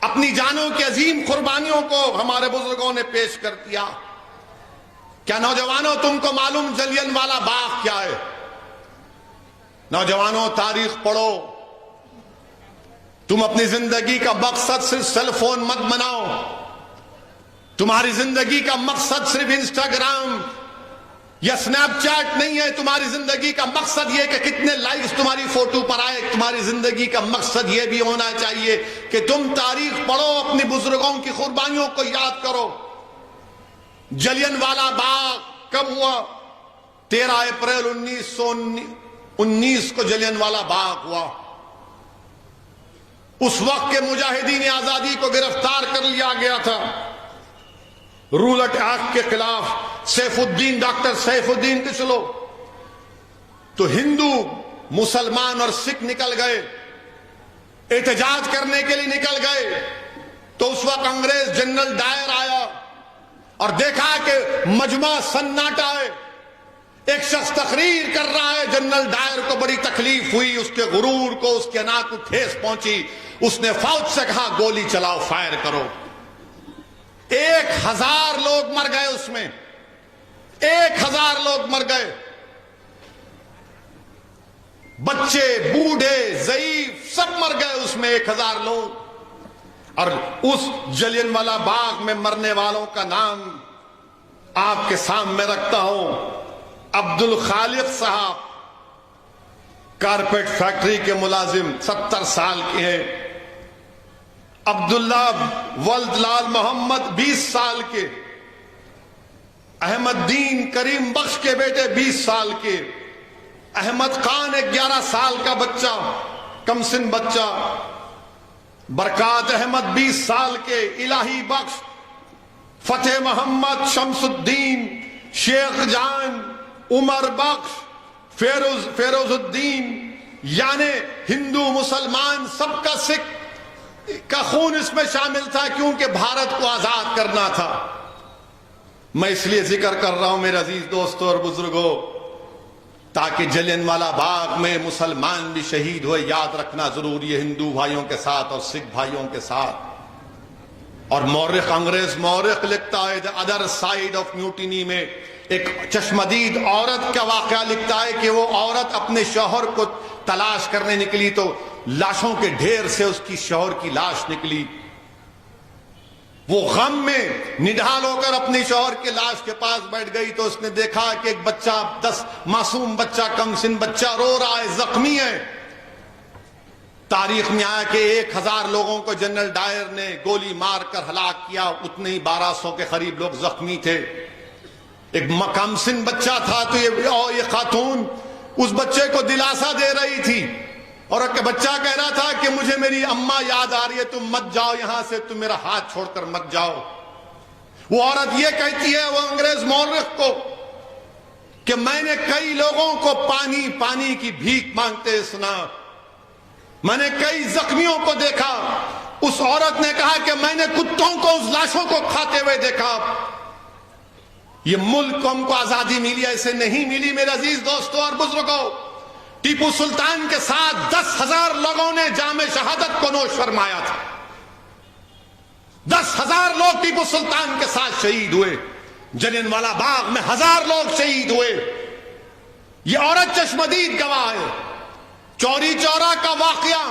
اپنی جانوں کی عظیم قربانیوں کو ہمارے بزرگوں نے پیش کر دیا. کیا نوجوانوں تم کو معلوم جلین والا باغ کیا ہے؟ نوجوانوں تاریخ پڑھو. تم اپنی زندگی کا مقصد صرف سیل فون مت بناؤ. تمہاری زندگی کا مقصد صرف انسٹاگرام یا سنیپ چیٹ نہیں ہے. تمہاری زندگی کا مقصد یہ کہ کتنے لائکس تمہاری فوٹو پر آئے. تمہاری زندگی کا مقصد یہ بھی ہونا چاہیے کہ تم تاریخ پڑھو، اپنی بزرگوں کی قربانیوں کو یاد کرو. جلین والا باغ کب ہوا؟ 13 اپریل 1919 کو جلین والا باغ ہوا. اس وقت کے مجاہدین آزادی کو گرفتار کر لیا گیا تھا. رولٹ ایکٹ کے خلاف ڈاکٹر سیف الدین کچلو. تو ہندو، مسلمان اور سکھ نکل گئے، احتجاج کرنے کے لیے نکل گئے. تو اس وقت انگریز جنرل ڈائر آیا اور دیکھا کہ مجمع سناٹا ہے. ایک شخص تقریر کر رہا ہے. جنرل ڈائر کو بڑی تکلیف ہوئی، اس کے غرور کو، اس کے انا کو ٹھیس پہنچی. اس نے فوج سے کہا گولی چلاؤ، فائر کرو. 1000 لوگ مر گئے اس میں. 1000 لوگ مر گئے، بچے، بوڑھے، ضعیف سب مر گئے اس میں. 1000 لوگ. اور اس جلین والا باغ میں مرنے والوں کا نام آپ کے سامنے رکھتا ہوں. عبد الخالق صاحب، کارپیٹ فیکٹری کے ملازم 70 سال کے ہیں. عبداللہ ولد لال محمد 20 سال کے. احمد دین کریم بخش کے بیٹے 20 سال کے. احمد خان 11 سال کا بچہ، کم سن بچہ. برکات احمد 20 سال کے. الہی بخش، فتح محمد، شمس الدین، شیخ جان، عمر بخش، فیروز الدین، یعنی ہندو مسلمان سب کا سکھ کا خون اس میں شامل تھا، کیونکہ بھارت کو آزاد کرنا تھا. میں اس لیے ذکر کر رہا ہوں میرے عزیز دوستوں اور بزرگوں، تاکہ جلن والا باغ میں مسلمان بھی شہید ہوئے یاد رکھنا ضروری ہے، ہندو بھائیوں کے ساتھ اور سکھ بھائیوں کے ساتھ. اور مورخ، انگریز مورخ لکھتا ہے the other side of mutiny میں ایک چشمدید عورت کا واقعہ لکھتا ہے کہ وہ عورت اپنے شوہر کو تلاش کرنے نکلی تو لاشوں کے ڈھیر سے اس کی شوہر کی لاش نکلی. وہ غم میں نڈھال ہو کر اپنی شوہر کے لاش کے پاس بیٹھ گئی تو اس نے دیکھا کہ ایک بچہ، 10 معصوم بچہ، کم سن بچہ رو رہا ہے، زخمی ہے. تاریخ میں آیا کہ 1000 لوگوں کو جنرل ڈائر نے گولی مار کر ہلاک کیا، اتنے ہی 1200 کے قریب لوگ زخمی تھے. ایک کم سن بچہ تھا تو یہ خاتون اس بچے کو دلاسا دے رہی تھی، اور ایک بچہ کہہ رہا تھا کہ مجھے میری اماں یاد آ رہی ہے، تم مت جاؤ یہاں سے، تم میرا ہاتھ چھوڑ کر مت جاؤ. وہ عورت یہ کہتی ہے، وہ انگریز مورخ کو، کہ میں نے کئی لوگوں کو پانی کی بھیک مانگتے سنا، میں نے کئی زخمیوں کو دیکھا. اس عورت نے کہا کہ میں نے کتوں کو اس لاشوں کو کھاتے ہوئے دیکھا. یہ ملک کو ہم کو آزادی ملی، ایسے نہیں ملی میرے عزیز دوستوں اور بزرگوں. ٹیپو سلطان کے ساتھ 10,000 لوگوں نے جام شہادت کو نوش فرمایا تھا. 10,000 لوگ ٹیپو سلطان کے ساتھ شہید ہوئے. جلن والا باغ میں 1000 لوگ شہید ہوئے. یہ عورت چشمدید گواہ ہے. چوری چورا کا واقعہ،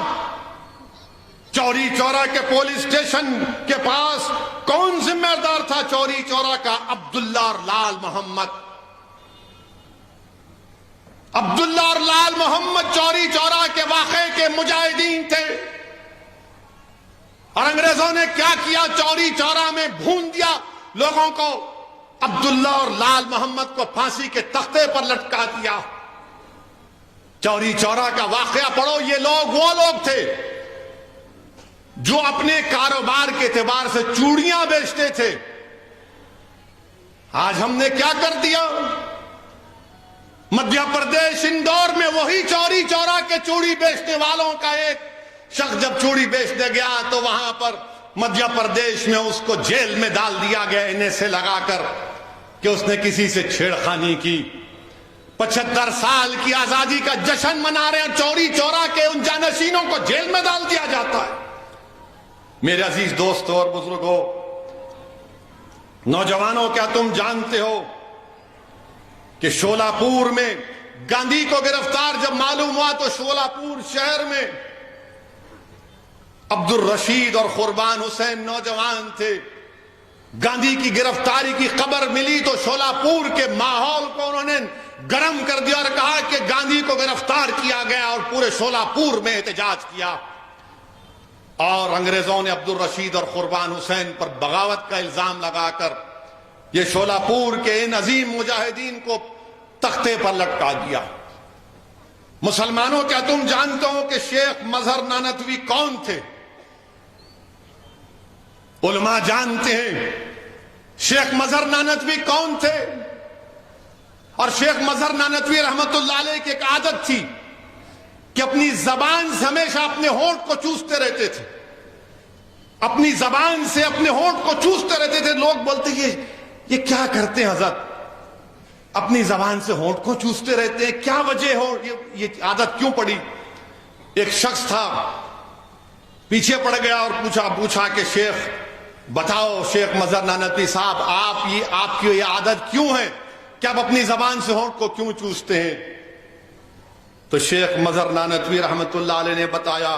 چوری چورا کے پولیس اسٹیشن کے پاس کون ذمہ دار تھا چوری چورا کا؟ عبداللہ اور لال محمد. عبداللہ اور لال محمد چوری چورا کے واقعے کے مجاہدین تھے. اور انگریزوں نے کیا کیا؟ چوری چورا میں بھون دیا لوگوں کو. عبداللہ اور لال محمد کو پھانسی کے تختے پر لٹکا دیا. چوری چورا کا واقعہ پڑھو. یہ لوگ وہ لوگ تھے جو اپنے کاروبار کے اعتبار سے چوڑیاں بیچتے تھے. آج ہم نے کیا کر دیا؟ مدھیہ پردیش اندور میں وہی چوری چورا کے چوڑی بیچنے والوں کا ایک شخص جب چوڑی بیچنے گیا تو وہاں پر مدھیہ پردیش میں اس کو جیل میں ڈال دیا گیا انہیں سے لگا کر کہ اس نے کسی سے چھیڑخانی کی. 75 سال کی آزادی کا جشن منا رہے ہیں، چوری چورا کے ان جانشینوں کو جیل میں ڈال دیا جاتا ہے. میرے عزیز دوستوں اور بزرگوں، نوجوانوں، کیا تم جانتے ہو کہ شولاپور میں گاندھی کو گرفتار جب معلوم ہوا تو شولاپور شہر میں عبد الرشید اور قربان حسین نوجوان تھے. گاندھی کی گرفتاری کی خبر ملی تو شولاپور کے ماحول کو انہوں نے گرم کر دیا اور کہا کہ گاندھی کو گرفتار کیا گیا، اور پورے شولاپور میں احتجاج کیا. اور انگریزوں نے عبد الرشید اور قربان حسین پر بغاوت کا الزام لگا کر یہ شولاپور کے ان عظیم مجاہدین کو تختے پر لٹکا دیا. مسلمانوں، کیا تم جانتے ہو کہ شیخ مظہر نانوتوی کون تھے؟ علماء جانتے ہیں شیخ مظہر نانوتوی کون تھے. اور شیخ مظہر نانوتوی رحمت اللہ علیہ کی ایک عادت تھی کہ اپنی زبان سے ہمیشہ اپنے ہونٹ کو چوستے رہتے تھے. اپنی زبان سے اپنے ہونٹ کو چوستے رہتے تھے. لوگ بولتے یہ کیا کرتے ہیں حضرت؟ اپنی زبان سے ہونٹ کو چوستے رہتے ہیں، کیا وجہ ہو؟ یہ عادت کیوں پڑی؟ ایک شخص تھا پیچھے پڑ گیا اور پوچھا کہ شیخ بتاؤ، شیخ مظہر نانوتوی صاحب، آپ کی یہ عادت کیوں ہے کہ آپ اپنی زبان سے ہونٹ کو کیوں چوستے ہیں؟ تو شیخ مظہر نانوتوی رحمت اللہ علیہ نے بتایا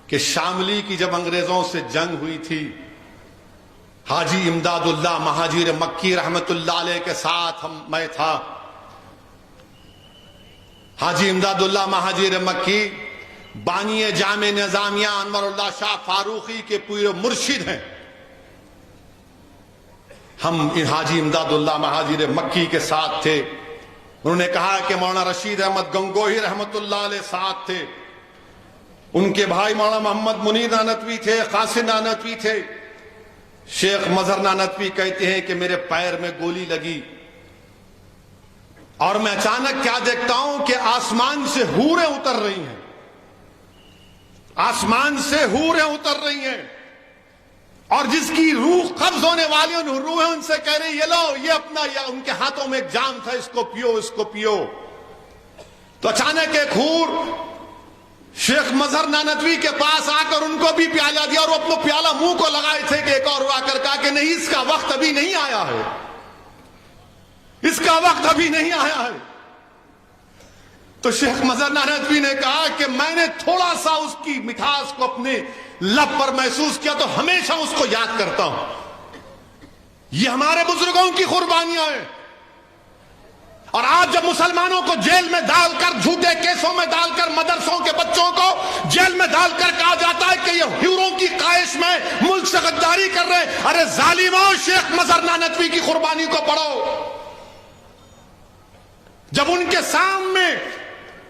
کہ شاملی کی جب انگریزوں سے جنگ ہوئی تھی، حاجی امداد اللہ مہاجر مکی رحمت اللہ علیہ کے ساتھ میں تھا. حاجی امداد اللہ مہاجر مکی بانی جامع نظامیہ انور اللہ شاہ فاروقی کے پورے مرشد ہیں. ہم حاجی امداد اللہ مہاجر مکی کے ساتھ تھے. انہوں نے کہا کہ مولانا رشید احمد گنگوہی رحمت اللہ علیہ ساتھ تھے. ان کے بھائی مولانا محمد منیر نانوتوی تھے، قاسم نانوتوی تھے. شیخ مظہر نانوتوی کہتے ہیں کہ میرے پیر میں گولی لگی اور میں اچانک کیا دیکھتا ہوں کہ آسمان سے حوریں اتر رہی ہیں. آسمان سے حوریں اتر رہی ہیں اور جس کی روح قبض ہونے والی روح ان سے کہہ رہی یہ لو، یہ اپنا، یا ان کے ہاتھوں میں ایک جام تھا، اس کو پیو، اس کو پیو. تو اچانک ایک حور شیخ مظہر نانوتوی کے پاس آ کر ان کو بھی پیالہ دیا اور وہ اپنا پیالہ منہ کو لگائے تھے کہ ایک اور آ کر کہا کہ نہیں، اس کا وقت ابھی نہیں آیا ہے، اس کا وقت ابھی نہیں آیا ہے. تو شیخ مظہر نانوتوی نے کہا کہ میں نے تھوڑا سا اس کی مٹھاس کو اپنے لب پر محسوس کیا تو ہمیشہ اس کو یاد کرتا ہوں. یہ ہمارے بزرگوں کی قربانیاں ہیں. اور آج جب مسلمانوں کو جیل میں ڈال کر، جھوٹے کیسوں میں ڈال کر، مدرسوں کے بچوں کو جیل میں ڈال کر کہا جاتا ہے کہ یہ حوروں کی خواہش میں ملک سے غداری کر رہے ہیں، ارے ظالموں، شیخ مظہر نانوتوی کی قربانی کو پڑھو. جب ان کے سامنے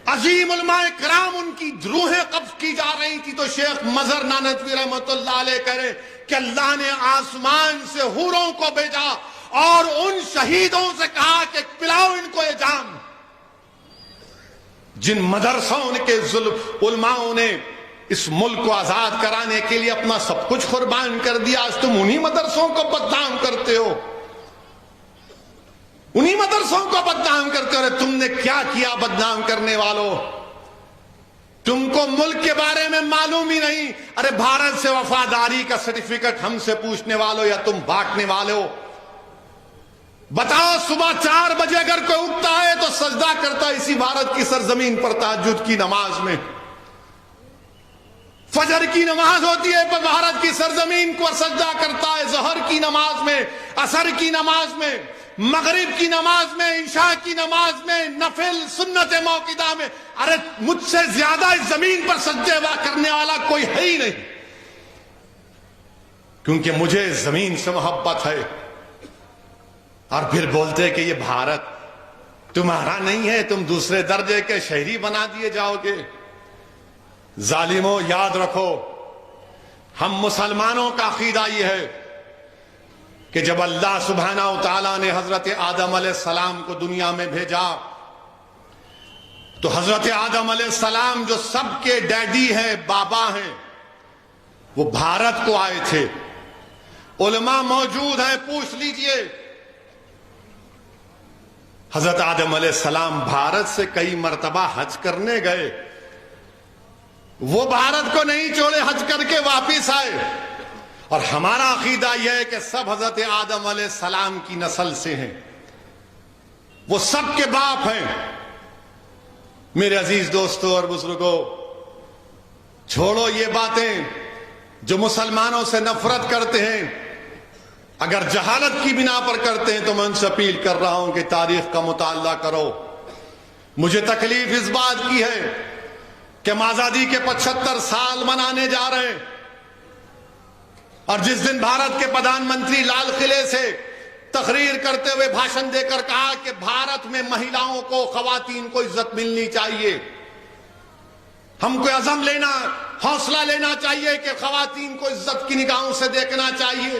عظیم علماء کرام ان کی روحیں قبض کی جا رہی تھی تو شیخ مظہر نانوتوی رحمت اللہ علیہ کہہ رہے کہ اللہ نے آسمان سے حوروں کو بھیجا اور ان شہیدوں سے کہا کہ پلاؤ ان کو یہ جام. جن مدرسوں کے علماءوں نے اس ملک کو آزاد کرانے کے لیے اپنا سب کچھ قربان کر دیا، آج تم انہی مدرسوں کو بدنام کرتے ہو، انہی مدرسوں کو بدنام کرتے ہو. تم نے کیا کیا بدنام کرنے والوں؟ تم کو ملک کے بارے میں معلوم ہی نہیں. ارے بھارت سے وفاداری کا سرٹیفکیٹ ہم سے پوچھنے والوں یا تم بانٹنے والوں؟ بتاؤ، صبح 4 بجے اگر کوئی اٹھتا ہے تو سجدہ کرتا ہے اسی بھارت کی سرزمین پر تہجد کی نماز میں. فجر کی نماز ہوتی ہے پر بھارت کی سرزمین کو سجدہ کرتا ہے، ظہر کی نماز میں، عصر کی نماز میں، مغرب کی نماز میں، عشاء کی نماز میں، نفل سنت موقدہ میں. ارے مجھ سے زیادہ اس زمین پر سجدے کرنے والا کوئی ہے ہی نہیں، کیونکہ مجھے اس زمین سے محبت ہے. اور پھر بولتے کہ یہ بھارت تمہارا نہیں ہے، تم دوسرے درجے کے شہری بنا دیے جاؤ گے. ظالموں، یاد رکھو، ہم مسلمانوں کا عقیدہ یہ ہے کہ جب اللہ سبحانہ و تعالیٰ نے حضرت آدم علیہ السلام کو دنیا میں بھیجا تو حضرت آدم علیہ السلام جو سب کے ڈیڈی ہیں، بابا ہیں، وہ بھارت کو آئے تھے. علماء موجود ہیں، پوچھ لیجئے. حضرت آدم علیہ السلام بھارت سے کئی مرتبہ حج کرنے گئے، وہ بھارت کو نہیں چھوڑے، حج کر کے واپس آئے. اور ہمارا عقیدہ یہ ہے کہ سب حضرت آدم علیہ السلام کی نسل سے ہیں، وہ سب کے باپ ہیں. میرے عزیز دوستوں اور بزرگوں، چھوڑو یہ باتیں جو مسلمانوں سے نفرت کرتے ہیں. اگر جہالت کی بنا پر کرتے ہیں تو میں ان سے اپیل کر رہا ہوں کہ تاریخ کا مطالعہ کرو. مجھے تکلیف اس بات کی ہے کہ ہم آزادی کے 75 سال منانے جا رہے ہیں، اور جس دن بھارت کے پردھان منتری لال قلعے سے تقریر کرتے ہوئے بھاشن دے کر کہا کہ بھارت میں مہیلاؤں کو، خواتین کو عزت ملنی چاہیے، ہم کو عزم لینا، حوصلہ لینا چاہیے کہ خواتین کو عزت کی نگاہوں سے دیکھنا چاہیے.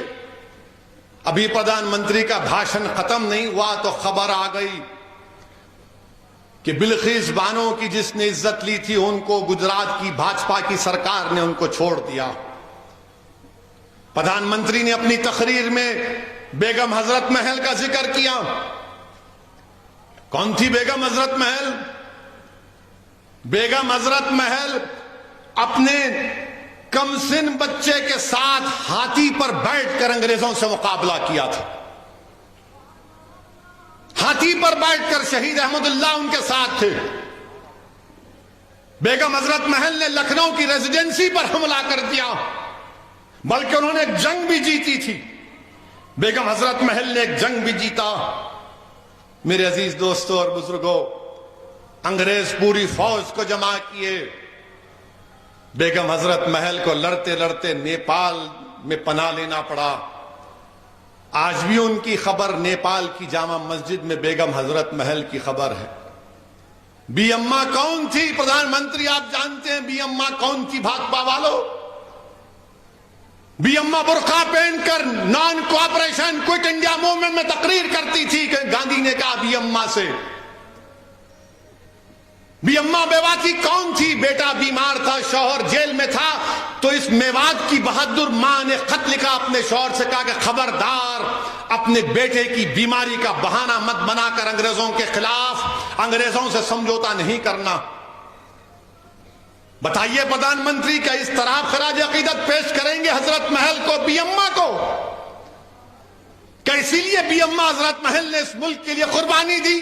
ابھی پردھان منتری کا بھاشن ختم نہیں ہوا تو خبر آ گئی کہ بلقیس بانو کی جس نے عزت لی تھی ان کو گجرات کی بھاجپا کی سرکار نے ان کو چھوڑ دیا. پردھان منتری نے اپنی تقریر میں بیگم حضرت محل کا ذکر کیا. کون تھی بیگم حضرت محل؟ بیگم حضرت محل اپنے کم سن بچے کے ساتھ ہاتھی پر بیٹھ کر انگریزوں سے مقابلہ کیا تھا. ہاتھی پر بیٹھ کر شہید احمد اللہ ان کے ساتھ تھے. بیگم حضرت محل نے لکھنؤ کی ریزیڈنسی پر حملہ کر دیا، بلکہ انہوں نے ایک جنگ بھی جیتی تھی. بیگم حضرت محل نے ایک جنگ بھی جیتا. میرے عزیز دوستوں اور بزرگوں، انگریز پوری فوج کو جمع کیے. بیگم حضرت محل کو لڑتے لڑتے نیپال میں پناہ لینا پڑا. آج بھی ان کی خبر نیپال کی جامع مسجد میں بیگم حضرت محل کی خبر ہے. بی اما کون تھی پردھان منتری؟ آپ جانتے ہیں بی اما کون تھی بھاجپا والوں؟ بی اما برقع پہن کر naan cooperation quit India movement میں تقریر کرتی تھی کہ گاندھی نے کہا بی اما سے. بی اما میواتی کون تھی؟ بیٹا بیمار تھا، شوہر جیل میں تھا، تو اس میوات کی بہادر ماں نے خط لکھا اپنے شوہر سے، کہا کہ خبردار اپنے بیٹے کی بیماری کا بہانہ مت بنا کر انگریزوں کے خلاف انگریزوں سے سمجھوتا نہیں کرنا. بتائیے پردھان منتری کیا اس طرح خراج عقیدت پیش کریں گے حضرت محل کو، بی اما کو؟ کیا اسی لیے بی اما حضرت محل نے اس ملک کے لیے قربانی دی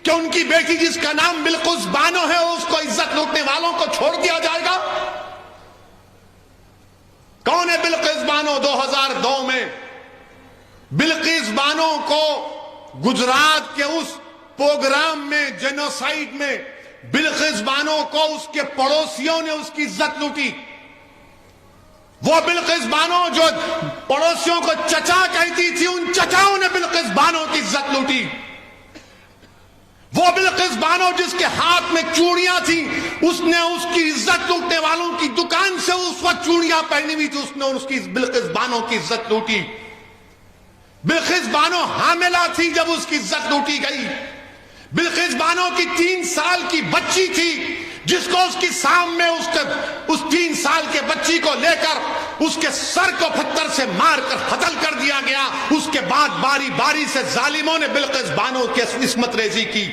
کہ ان کی بیٹی جس کا نام بلقیس بانو ہے اس کو عزت لوٹنے والوں کو چھوڑ دیا جائے گا؟ کون ہے بلقیس بانو؟ 2002 میں بلقیس بانو کو گجرات کے اس پروگرام میں، جینوسائیڈ میں، بلقیس بانو کو اس کے پڑوسیوں نے اس کی عزت لوٹی. وہ بلقیس بانو جو پڑوسیوں کو چچا کہتی تھی، ان چچاؤں نے بلقیس بانو کی عزت لوٹی. وہ بلقیس بانو جس کے ہاتھ میں چوڑیاں تھیں، اس نے اس کی عزت لوٹنے والوں کی دکان سے اس وقت چوڑیاں پہنی ہوئی تھی، اس نے اس کی بلقیس بانو کی عزت لوٹی. بلقیس بانو حاملہ تھی جب اس کی عزت لوٹی گئی. بلقیس بانو کی 3 سال کی بچی تھی جس کو اس کی سامنے اس 3 سال کے بچی کو لے کر اس کے سر کو پتھر سے مار کر قتل کر دیا گیا. اس کے بعد باری باری سے ظالموں نے بلقیس بانو کی عصمت ریزی کی.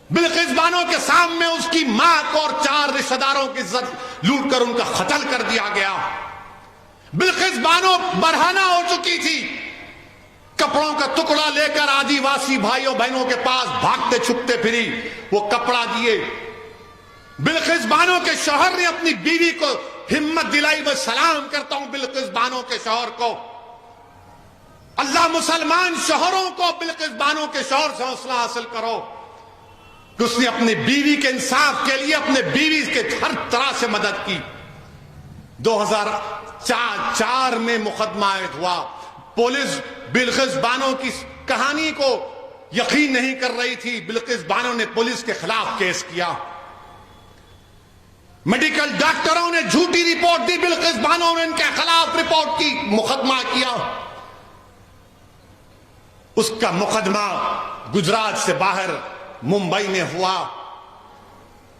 بلقیس بانو کے سامنے اس کی ماں کو اور 4 رشتہ داروں کی عزت لوٹ کر ان کا قتل کر دیا گیا. بلقیس بانو برہنہ ہو چکی تھی، کپڑوں کا ٹکڑا لے کر آدیواسی بھائیوں بہنوں کے پاس بھاگتے چھپتے پھری، وہ کپڑا دیے. بلقیس بانو کے شوہر نے اپنی بیوی کو ہمت دلائی. میں سلام کرتا ہوں بلقیس بانو کے شوہر کو. اللہ مسلمان شوہروں کو بلقیس بانو کے شوہر سے حوصلہ حاصل کرو کہ اس نے اپنی بیوی کے انصاف کے لیے اپنے بیوی کے ہر طرح سے مدد کی. 2004 میں مقدمہ عائد ہوا. پولیس بلقیس بانو کی کہانی کو یقین نہیں کر رہی تھی. بلقیس بانو نے پولیس کے خلاف کیس کیا. میڈیکل ڈاکٹروں نے جھوٹی رپورٹ دی، بلقیس بانو نے ان کے خلاف رپورٹ کی، مقدمہ کیا. اس کا مقدمہ گجرات سے باہر ممبئی میں ہوا.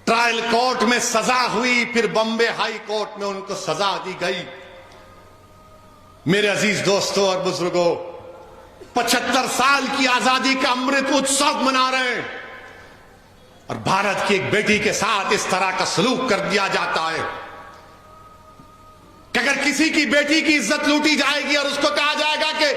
ٹرائل کورٹ میں سزا ہوئی، پھر بمبے ہائی کورٹ میں ان کو سزا دی گئی. میرے عزیز دوستوں اور بزرگوں، 75 سال کی آزادی کا امرت اتسو منا رہے ہیں اور بھارت کی ایک بیٹی کے ساتھ اس طرح کا سلوک کر دیا جاتا ہے کہ اگر کسی کی بیٹی کی عزت لوٹی جائے گی اور اس کو کہا جائے گا کہ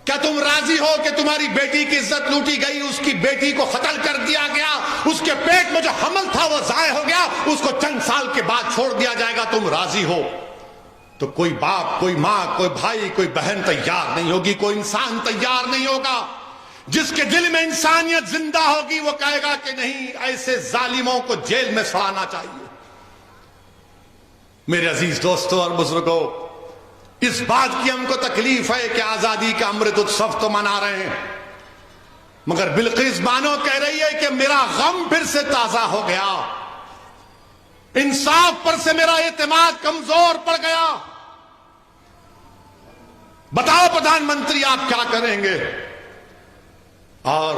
کیا تم راضی ہو کہ تمہاری بیٹی کی عزت لوٹی گئی، اس کی بیٹی کو قتل کر دیا گیا، اس کے پیٹ میں جو حمل تھا وہ ضائع ہو گیا، اس کو چند سال کے بعد چھوڑ دیا جائے گا، تم راضی ہو؟ تو کوئی باپ، کوئی ماں، کوئی بھائی، کوئی بہن تیار نہیں ہوگی، کوئی انسان تیار نہیں ہوگا. جس کے دل میں انسانیت زندہ ہوگی وہ کہے گا کہ نہیں، ایسے ظالموں کو جیل میں سڑانا چاہیے. میرے عزیز دوستوں اور بزرگوں، اس بات کی ہم کو تکلیف ہے کہ آزادی کا امرت اتسو تو منا رہے ہیں، مگر بلقیس بانو کہہ رہی ہے کہ میرا غم پھر سے تازہ ہو گیا، انصاف پر سے میرا اعتماد کمزور پڑ گیا. بتاؤ پردھان منتری آپ کیا کریں گے؟ اور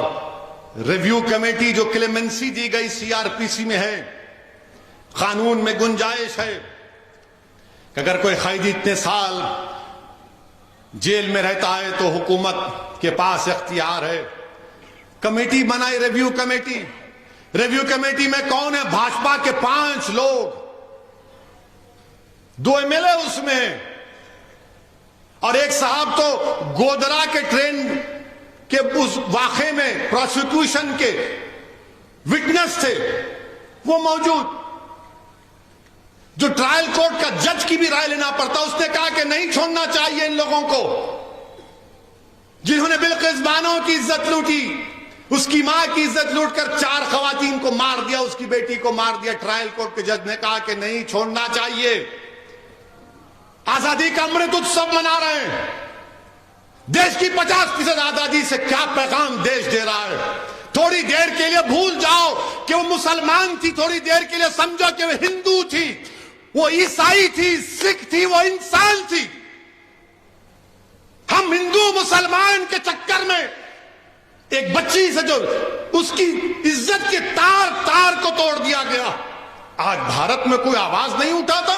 ریویو کمیٹی جو کلیمنسی دی گئی CRPC میں ہے، قانون میں گنجائش ہے کہ اگر کوئی قیدی اتنے سال جیل میں رہتا ہے تو حکومت کے پاس اختیار ہے. کمیٹی بنائی ریویو کمیٹی. ریویو کمیٹی میں کون ہے؟ بھاجپا کے 5 لوگ، 2 MLA اس میں، اور ایک صاحب تو گودرا کے ٹرین کے اس واقعے میں پروسیکیوشن کے وٹنس تھے، وہ موجود. جو ٹرائل کورٹ کا جج کی بھی رائے لینا پڑتا، اس نے کہا کہ نہیں چھوڑنا چاہیے ان لوگوں کو جنہوں نے بلقیس بانو کی عزت لوٹی. اس کی ماں کی عزت لوٹ کر 4 خواتین کو مار دیا, اس کی بیٹی کو مار دیا. ٹرائل کورٹ کے جج نے کہا کہ نہیں, چھوڑنا چاہیے. آزادی کا امرت اتسو منا رہے ہیں. دیش کی 50% آزادی سے کیا پیغام دیش دے رہا ہے؟ تھوڑی دیر کے لیے بھول جاؤ کہ وہ مسلمان تھی, تھوڑی دیر کے لیے سمجھو کہ وہ ہندو تھی, وہ عیسائی تھی, سکھ تھی, وہ انسان تھی. ہم ہندو مسلمان کے چکر میں ایک بچی سے جو اس کی عزت کے تار کو توڑ دیا گیا, آج بھارت میں کوئی آواز نہیں اٹھاتا.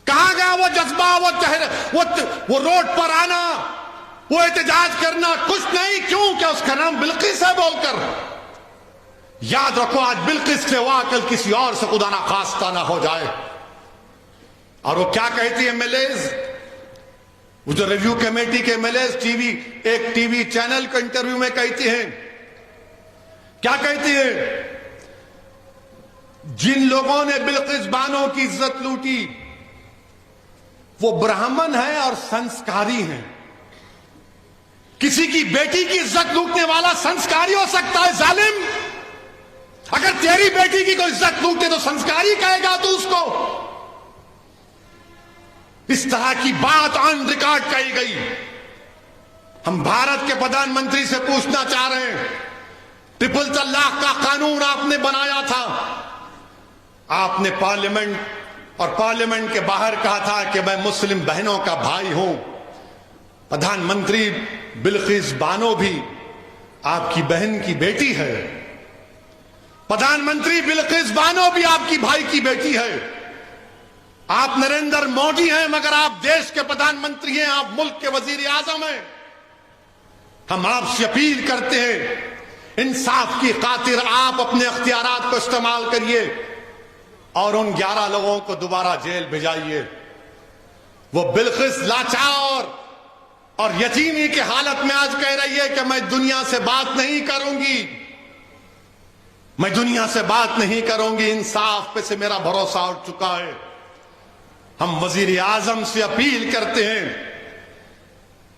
کہاں گیا وہ جذبہ, وہ روڈ پر آنا, وہ احتجاج کرنا؟ کچھ نہیں. کیوں کہ اس کا نام بلقیس ہے بول کر. یاد رکھو, آج بلقیس سے ہوا, کل کسی اور سے خدا نہ خواستہ نہ ہو جائے. اور وہ کیا کہتی ہے ملیز, وہ جو ریویو کمیٹی کے ملیز ایک ٹی وی چینل کا انٹرویو میں کہتی ہیں, کیا کہتی ہے؟ جن لوگوں نے بلقیس بانو کی عزت لوٹی وہ برہمن ہیں اور سنسکاری ہیں. کسی کی بیٹی کی عزت لوٹنے والا سنسکاری ہو سکتا ہے ظالم؟ اگر تیری بیٹی کی کوئی عزت لوٹے تو سنسکاری کہے گا تو اس کو؟ اس طرح کی بات آن ریکارڈ کہی گئی. ہم بھارت کے پردھان منتری سے پوچھنا چاہ رہے ہیں, ٹرپل طلاق کا قانون آپ نے بنایا تھا, آپ نے پارلیمنٹ اور پارلیمنٹ کے باہر کہا تھا کہ میں مسلم بہنوں کا بھائی ہوں. پردھان منتری بلقیس بانو بھی آپ کی بہن کی بیٹی ہے. پردھان منتری بلقیس بانو بھی آپ کی بھائی کی بیٹی ہے. آپ نریندر مودی ہیں مگر آپ دیش کے پردھان منتری ہیں, آپ ملک کے وزیر اعظم ہیں. ہم آپ سے اپیل کرتے ہیں, انصاف کی خاطر آپ اپنے اختیارات کو استعمال کریے اور ان 11 لوگوں کو دوبارہ جیل بھیجائیے. وہ بلقیس لاچار اور یتیمی کی حالت میں آج کہہ رہی ہے کہ میں دنیا سے بات نہیں کروں گی, میں دنیا سے بات نہیں کروں گی, انصاف پہ سے میرا بھروسہ اٹھ چکا ہے. ہم وزیر اعظم سے اپیل کرتے ہیں,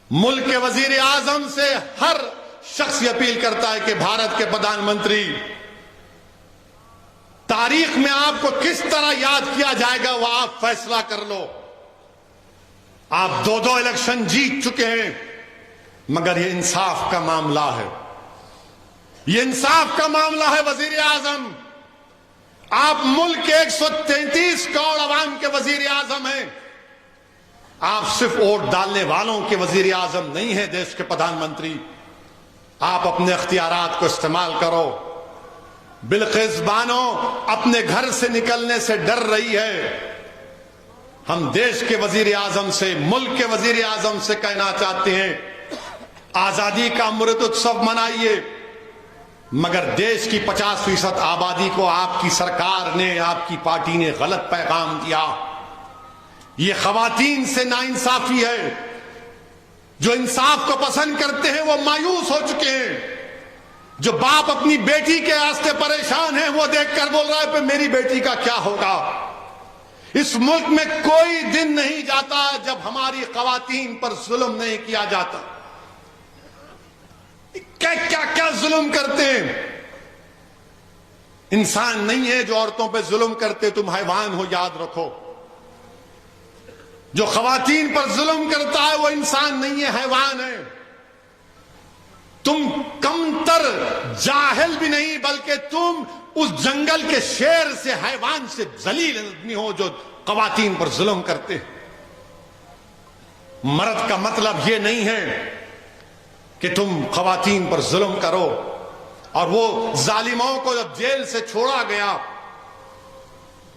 ملک کے وزیر اعظم سے ہر شخص یہ اپیل کرتا ہے کہ بھارت کے پردھان منتری, تاریخ میں آپ کو کس طرح یاد کیا جائے گا وہ آپ فیصلہ کر لو. آپ 2 الیکشن جیت چکے ہیں مگر یہ انصاف کا معاملہ ہے, یہ انصاف کا معاملہ ہے. وزیر اعظم, آپ ملک کے 133 کروڑ عوام کے وزیر اعظم ہیں, آپ صرف ووٹ ڈالنے والوں کے وزیر اعظم نہیں ہیں, دیش کے پردھان منتری. آپ اپنے اختیارات کو استعمال کرو. بلقیس بانو اپنے گھر سے نکلنے سے ڈر رہی ہے. ہم دیش کے وزیر اعظم سے, ملک کے وزیر اعظم سے کہنا چاہتے ہیں, آزادی کا امرت اتسو منائیے مگر دیش کی 50% آبادی کو آپ کی سرکار نے, آپ کی پارٹی نے غلط پیغام دیا. یہ خواتین سے ناانصافی ہے. جو انصاف کو پسند کرتے ہیں وہ مایوس ہو چکے ہیں. جو باپ اپنی بیٹی کے واسطے پریشان ہیں وہ دیکھ کر بول رہا ہے کہ میری بیٹی کا کیا ہوگا. اس ملک میں کوئی دن نہیں جاتا جب ہماری خواتین پر ظلم نہیں کیا جاتا. کیا ظلم کرتے ہیں. انسان نہیں ہے جو عورتوں پہ ظلم کرتے, تم حیوان ہو یاد رکھو. جو خواتین پر ظلم کرتا ہے وہ انسان نہیں ہے, حیوان ہے. تم کمتر جاہل بھی نہیں بلکہ تم اس جنگل کے شیر سے, حیوان سے ذلیل آدمی ہو جو خواتین پر ظلم کرتے. مرد کا مطلب یہ نہیں ہے کہ تم خواتین پر ظلم کرو. اور وہ ظالموں کو جب جیل سے چھوڑا گیا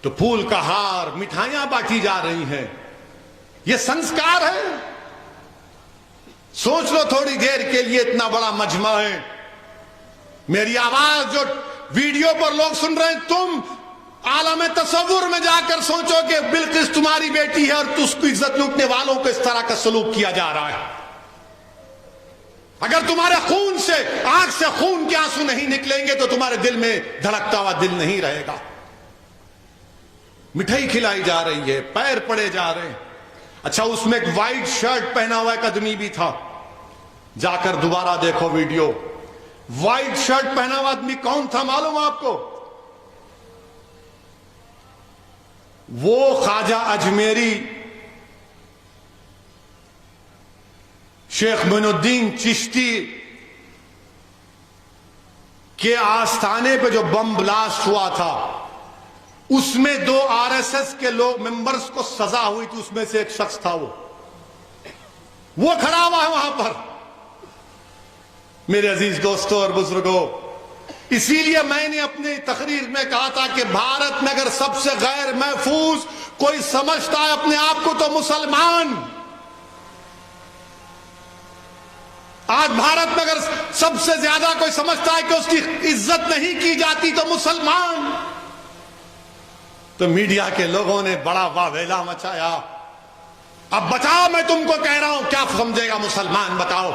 تو پھول کا ہار, مٹھائیاں بانٹی جا رہی ہیں. یہ سنسکار ہے. سوچ لو تھوڑی دیر کے لیے, اتنا بڑا مجمع ہے, میری آواز جو ویڈیو پر لوگ سن رہے ہیں, تم عالم تصور میں جا کر سوچو کہ بلقیس تمہاری بیٹی ہے اور اس کو عزت لوٹنے والوں کو اس طرح کا سلوک کیا جا رہا ہے. اگر تمہارے خون سے, آنکھ سے خون کے آنسو نہیں نکلیں گے تو تمہارے دل میں دھڑکتا ہوا دل نہیں رہے گا. مٹھائی کھلائی جا رہی ہے, پیر پڑے جا رہے ہیں. اچھا, اس میں ایک وائٹ شرٹ پہنا ہوا ایک آدمی بھی تھا جا کر دوبارہ دیکھو ویڈیو. وائٹ شرٹ پہنا ہوا آدمی کون تھا معلوم آپ کو؟ وہ خواجہ اجمیری شیخ معین الدین چشتی کے آستانے پہ جو بم بلاسٹ ہوا تھا، اس میں 2 RSS کے لوگ ممبرز کو سزا ہوئی تھی، اس میں سے ایک شخص تھا وہ کھڑا ہوا ہے وہاں پر. میرے عزیز دوستوں اور بزرگوں، اسی لیے میں نے اپنی تقریر میں کہا تھا کہ بھارت میں اگر سب سے غیر محفوظ کوئی سمجھتا ہے اپنے آپ کو تو مسلمان. آج بھارت میں اگر سب سے زیادہ کوئی سمجھتا ہے کہ اس کی عزت نہیں کی جاتی تو مسلمان. تو میڈیا کے لوگوں نے بڑا واویلا مچایا. اب بتاؤ، میں تم کو کہہ رہا ہوں، کیا سمجھے گا مسلمان؟ بتاؤ.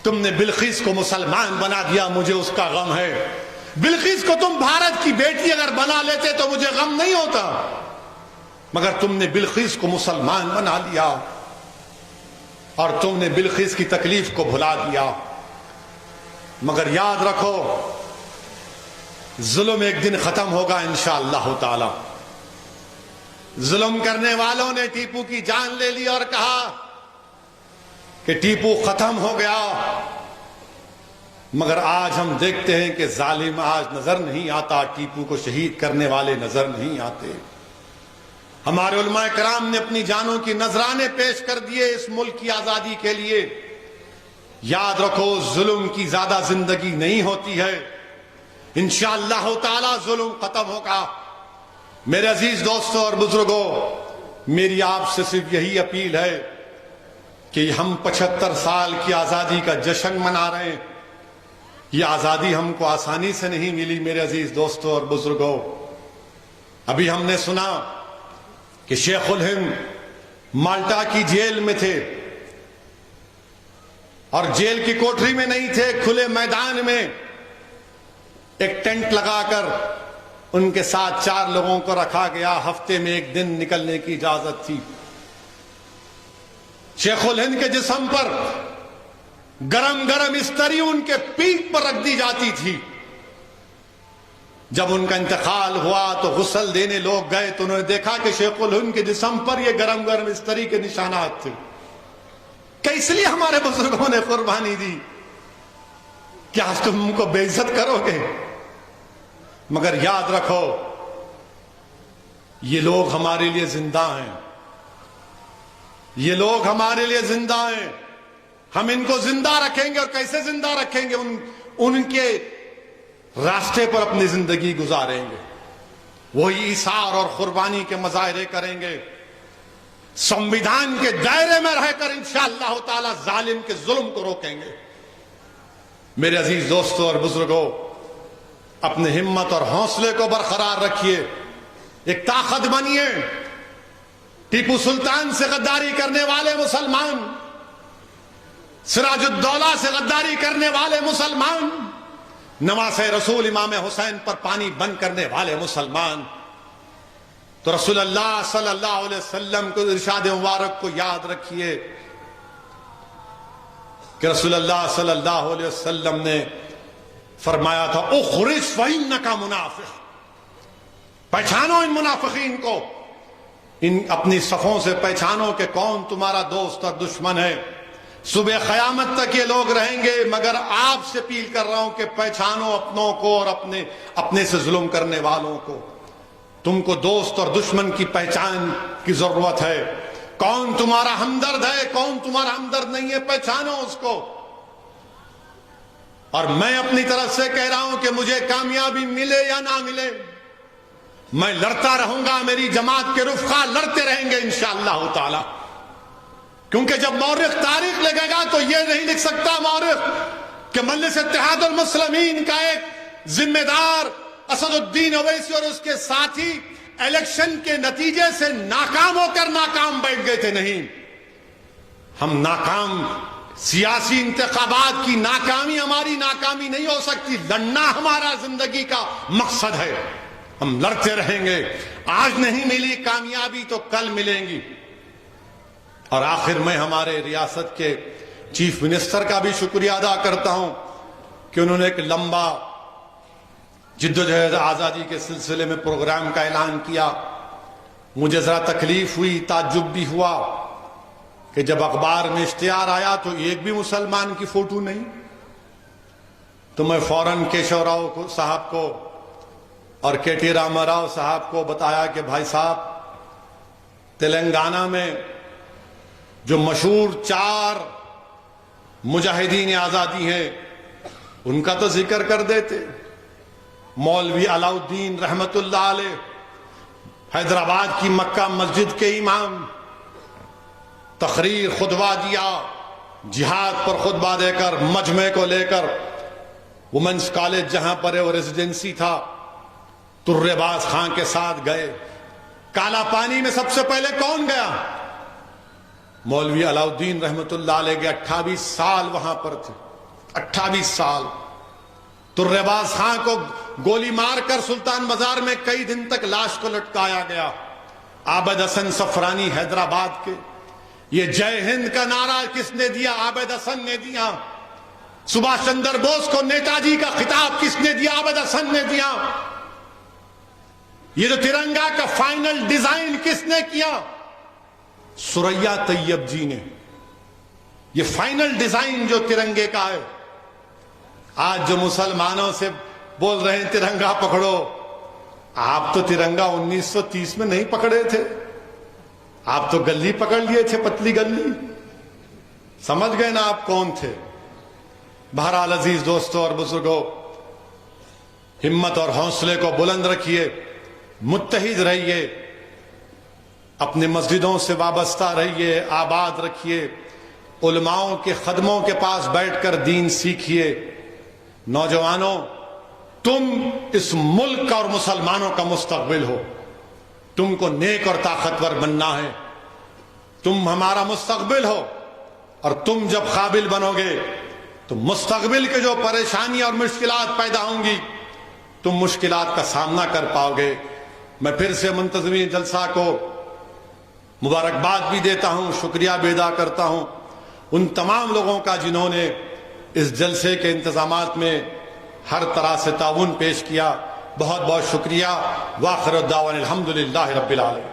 تم نے بلقیس کو مسلمان بنا دیا، مجھے اس کا غم ہے. بلقیس کو تم بھارت کی بیٹی اگر بنا لیتے تو مجھے غم نہیں ہوتا، مگر تم نے بلقیس کو مسلمان بنا لیا اور تم نے بلقیس کی تکلیف کو بھلا دیا. مگر یاد رکھو، ظلم ایک دن ختم ہوگا انشاءاللہ تعالی. ظلم کرنے والوں نے ٹیپو کی جان لے لی اور کہا کہ ٹیپو ختم ہو گیا، مگر آج ہم دیکھتے ہیں کہ ظالم آج نظر نہیں آتا، ٹیپو کو شہید کرنے والے نظر نہیں آتے. ہمارے علماء کرام نے اپنی جانوں کی نذرانے پیش کر دیے اس ملک کی آزادی کے لیے. یاد رکھو، ظلم کی زیادہ زندگی نہیں ہوتی ہے، انشاءاللہ تعالی ظلم ختم ہوگا. میرے عزیز دوستوں اور بزرگوں، میری آپ سے صرف یہی اپیل ہے کہ ہم 75 سال کی آزادی کا جشن منا رہے ہیں. یہ آزادی ہم کو آسانی سے نہیں ملی میرے عزیز دوستوں اور بزرگوں. ابھی ہم نے سنا کہ شیخ الہند مالٹا کی جیل میں تھے اور جیل کی کوٹری میں نہیں تھے، کھلے میدان میں ایک ٹینٹ لگا کر ان کے ساتھ 4 لوگوں کو رکھا گیا. ہفتے میں 1 دن نکلنے کی اجازت تھی. شیخ الہند کے جسم پر گرم گرم استری ان کے پیٹھ پر رکھ دی جاتی تھی. جب ان کا انتقال ہوا تو غسل دینے لوگ گئے تو انہوں نے دیکھا کہ شیخ الہند کے جسم پر یہ گرم گرم استری کے نشانات تھے. کہ اس لیے ہمارے بزرگوں نے قربانی دی. کیا آج تم ان کو بے عزت کرو گے؟ مگر یاد رکھو، یہ لوگ ہمارے لیے زندہ ہیں، یہ لوگ ہمارے لیے زندہ ہیں. ہم ان کو زندہ رکھیں گے. اور کیسے زندہ رکھیں گے؟ ان کے راستے پر اپنی زندگی گزاریں گے، وہی ایثار اور قربانی کے مظاہرے کریں گے، سنویدھان کے دائرے میں رہ کر انشاءاللہ تعالی ظالم کے ظلم کو روکیں گے. میرے عزیز دوستوں اور بزرگوں، اپنے ہمت اور حوصلے کو برقرار رکھیے، ایک طاقت بنیے. ٹیپو سلطان سے غداری کرنے والے مسلمان، سراج الدولہ سے غداری کرنے والے مسلمان، نواسہ رسول امام حسین پر پانی بند کرنے والے مسلمان، تو رسول اللہ صلی اللہ علیہ وسلم کو ارشاد مبارک کو یاد رکھیے کہ رسول اللہ صلی اللہ علیہ وسلم نے فرمایا تھا اخرج فإنک منافق. پہچانو ان منافقین کو، ان اپنی صفوں سے پہچانو کہ کون تمہارا دوست اور دشمن ہے. صبح قیامت تک یہ لوگ رہیں گے، مگر آپ سے اپیل کر رہا ہوں کہ پہچانو اپنوں کو اور اپنے سے ظلم کرنے والوں کو. تم کو دوست اور دشمن کی پہچان کی ضرورت ہے. کون تمہارا ہمدرد ہے، کون تمہارا ہمدرد نہیں ہے، پہچانو اس کو. اور میں اپنی طرف سے کہہ رہا ہوں کہ مجھے کامیابی ملے یا نہ ملے، میں لڑتا رہوں گا. میری جماعت کے رفقا لڑتے رہیں گے انشاءاللہ تعالی. کیونکہ جب مورخ تاریخ لکھے گا تو یہ نہیں لکھ سکتا مورخ کہ مجلس اتحاد المسلمین کا ایک ذمہ دار اسد الدین اویسی اور اس کے ساتھی الیکشن کے نتیجے سے ناکام ہو کر ناکام بیٹھ گئے تھے. نہیں، ہم ناکام، سیاسی انتخابات کی ناکامی ہماری ناکامی نہیں ہو سکتی. لڑنا ہمارا زندگی کا مقصد ہے. ہم لڑتے رہیں گے. آج نہیں ملی کامیابی تو کل ملیں گی. اور آخر میں ہمارے ریاست کے چیف منسٹر کا بھی شکریہ ادا کرتا ہوں کہ انہوں نے ایک لمبا جدوجہد آزادی کے سلسلے میں پروگرام کا اعلان کیا. مجھے ذرا تکلیف ہوئی، تعجب بھی ہوا کہ جب اخبار میں اشتہار آیا تو ایک بھی مسلمان کی فوٹو نہیں. تو میں فوراً کیشو راؤ صاحب کو اور کے ٹی راما راؤ صاحب کو بتایا کہ بھائی صاحب، تلنگانہ میں جو مشہور 4 مجاہدین آزادی ہیں ان کا تو ذکر کر دیتے. مولوی علاؤالدین رحمت اللہ علیہ، حیدرآباد کی مکہ مسجد کے امام، تقریر خطبہ دیا، جہاد پر خطبہ دے کر مجمع کو لے کر وومنس کالج جہاں پر وہ ریزیڈنسی تھا ترے باز خان کے ساتھ گئے. کالا پانی میں سب سے پہلے کون گیا؟ مولوی علاؤالدین رحمت اللہ علیہ کے 28 سال وہاں پر تھے. 28 سال. ترے باز خان کو گولی مار کر سلطان بازار میں کئی دن تک لاش کو لٹکایا گیا. عابد حسن صفرانی حیدرآباد کے، یہ جے ہند کا نعرہ کس نے دیا؟ عابد حسن نے دیا. سبھاش چندر بوس کو نیتا جی کا خطاب کس نے دیا؟ عابد حسن نے دیا. یہ جو ترنگا کا فائنل ڈیزائن کس نے کیا؟ سریا طیب جی نے. یہ فائنل ڈیزائن جو ترنگے کا ہے، آج جو مسلمانوں سے بول رہے ہیں ترنگا پکڑو، آپ تو ترنگا 1930 میں نہیں پکڑے تھے. آپ تو گلی پکڑ لیے تھے، پتلی گلی. سمجھ گئے نا آپ کون تھے. بہرحال عزیز دوستوں اور بزرگوں، ہمت اور حوصلے کو بلند رکھیے، متحد رہیے، اپنی مسجدوں سے وابستہ رہیے، آباد رکھیے، علماؤں کے خدموں کے پاس بیٹھ کر دین سیکھیے. نوجوانوں، تم اس ملک اور مسلمانوں کا مستقبل ہو. تم کو نیک اور طاقتور بننا ہے. تم ہمارا مستقبل ہو، اور تم جب قابل بنو گے تو مستقبل کے جو پریشانیاں اور مشکلات پیدا ہوں گی، تم مشکلات کا سامنا کر پاؤ گے. میں پھر سے منتظمین جلسہ کو مبارکباد بھی دیتا ہوں، شکریہ بھی ادا کرتا ہوں ان تمام لوگوں کا جنہوں نے اس جلسے کے انتظامات میں ہر طرح سے تعاون پیش کیا. بہت بہت شکریہ. وآخر الدعوانا الحمدللہ رب العالمین.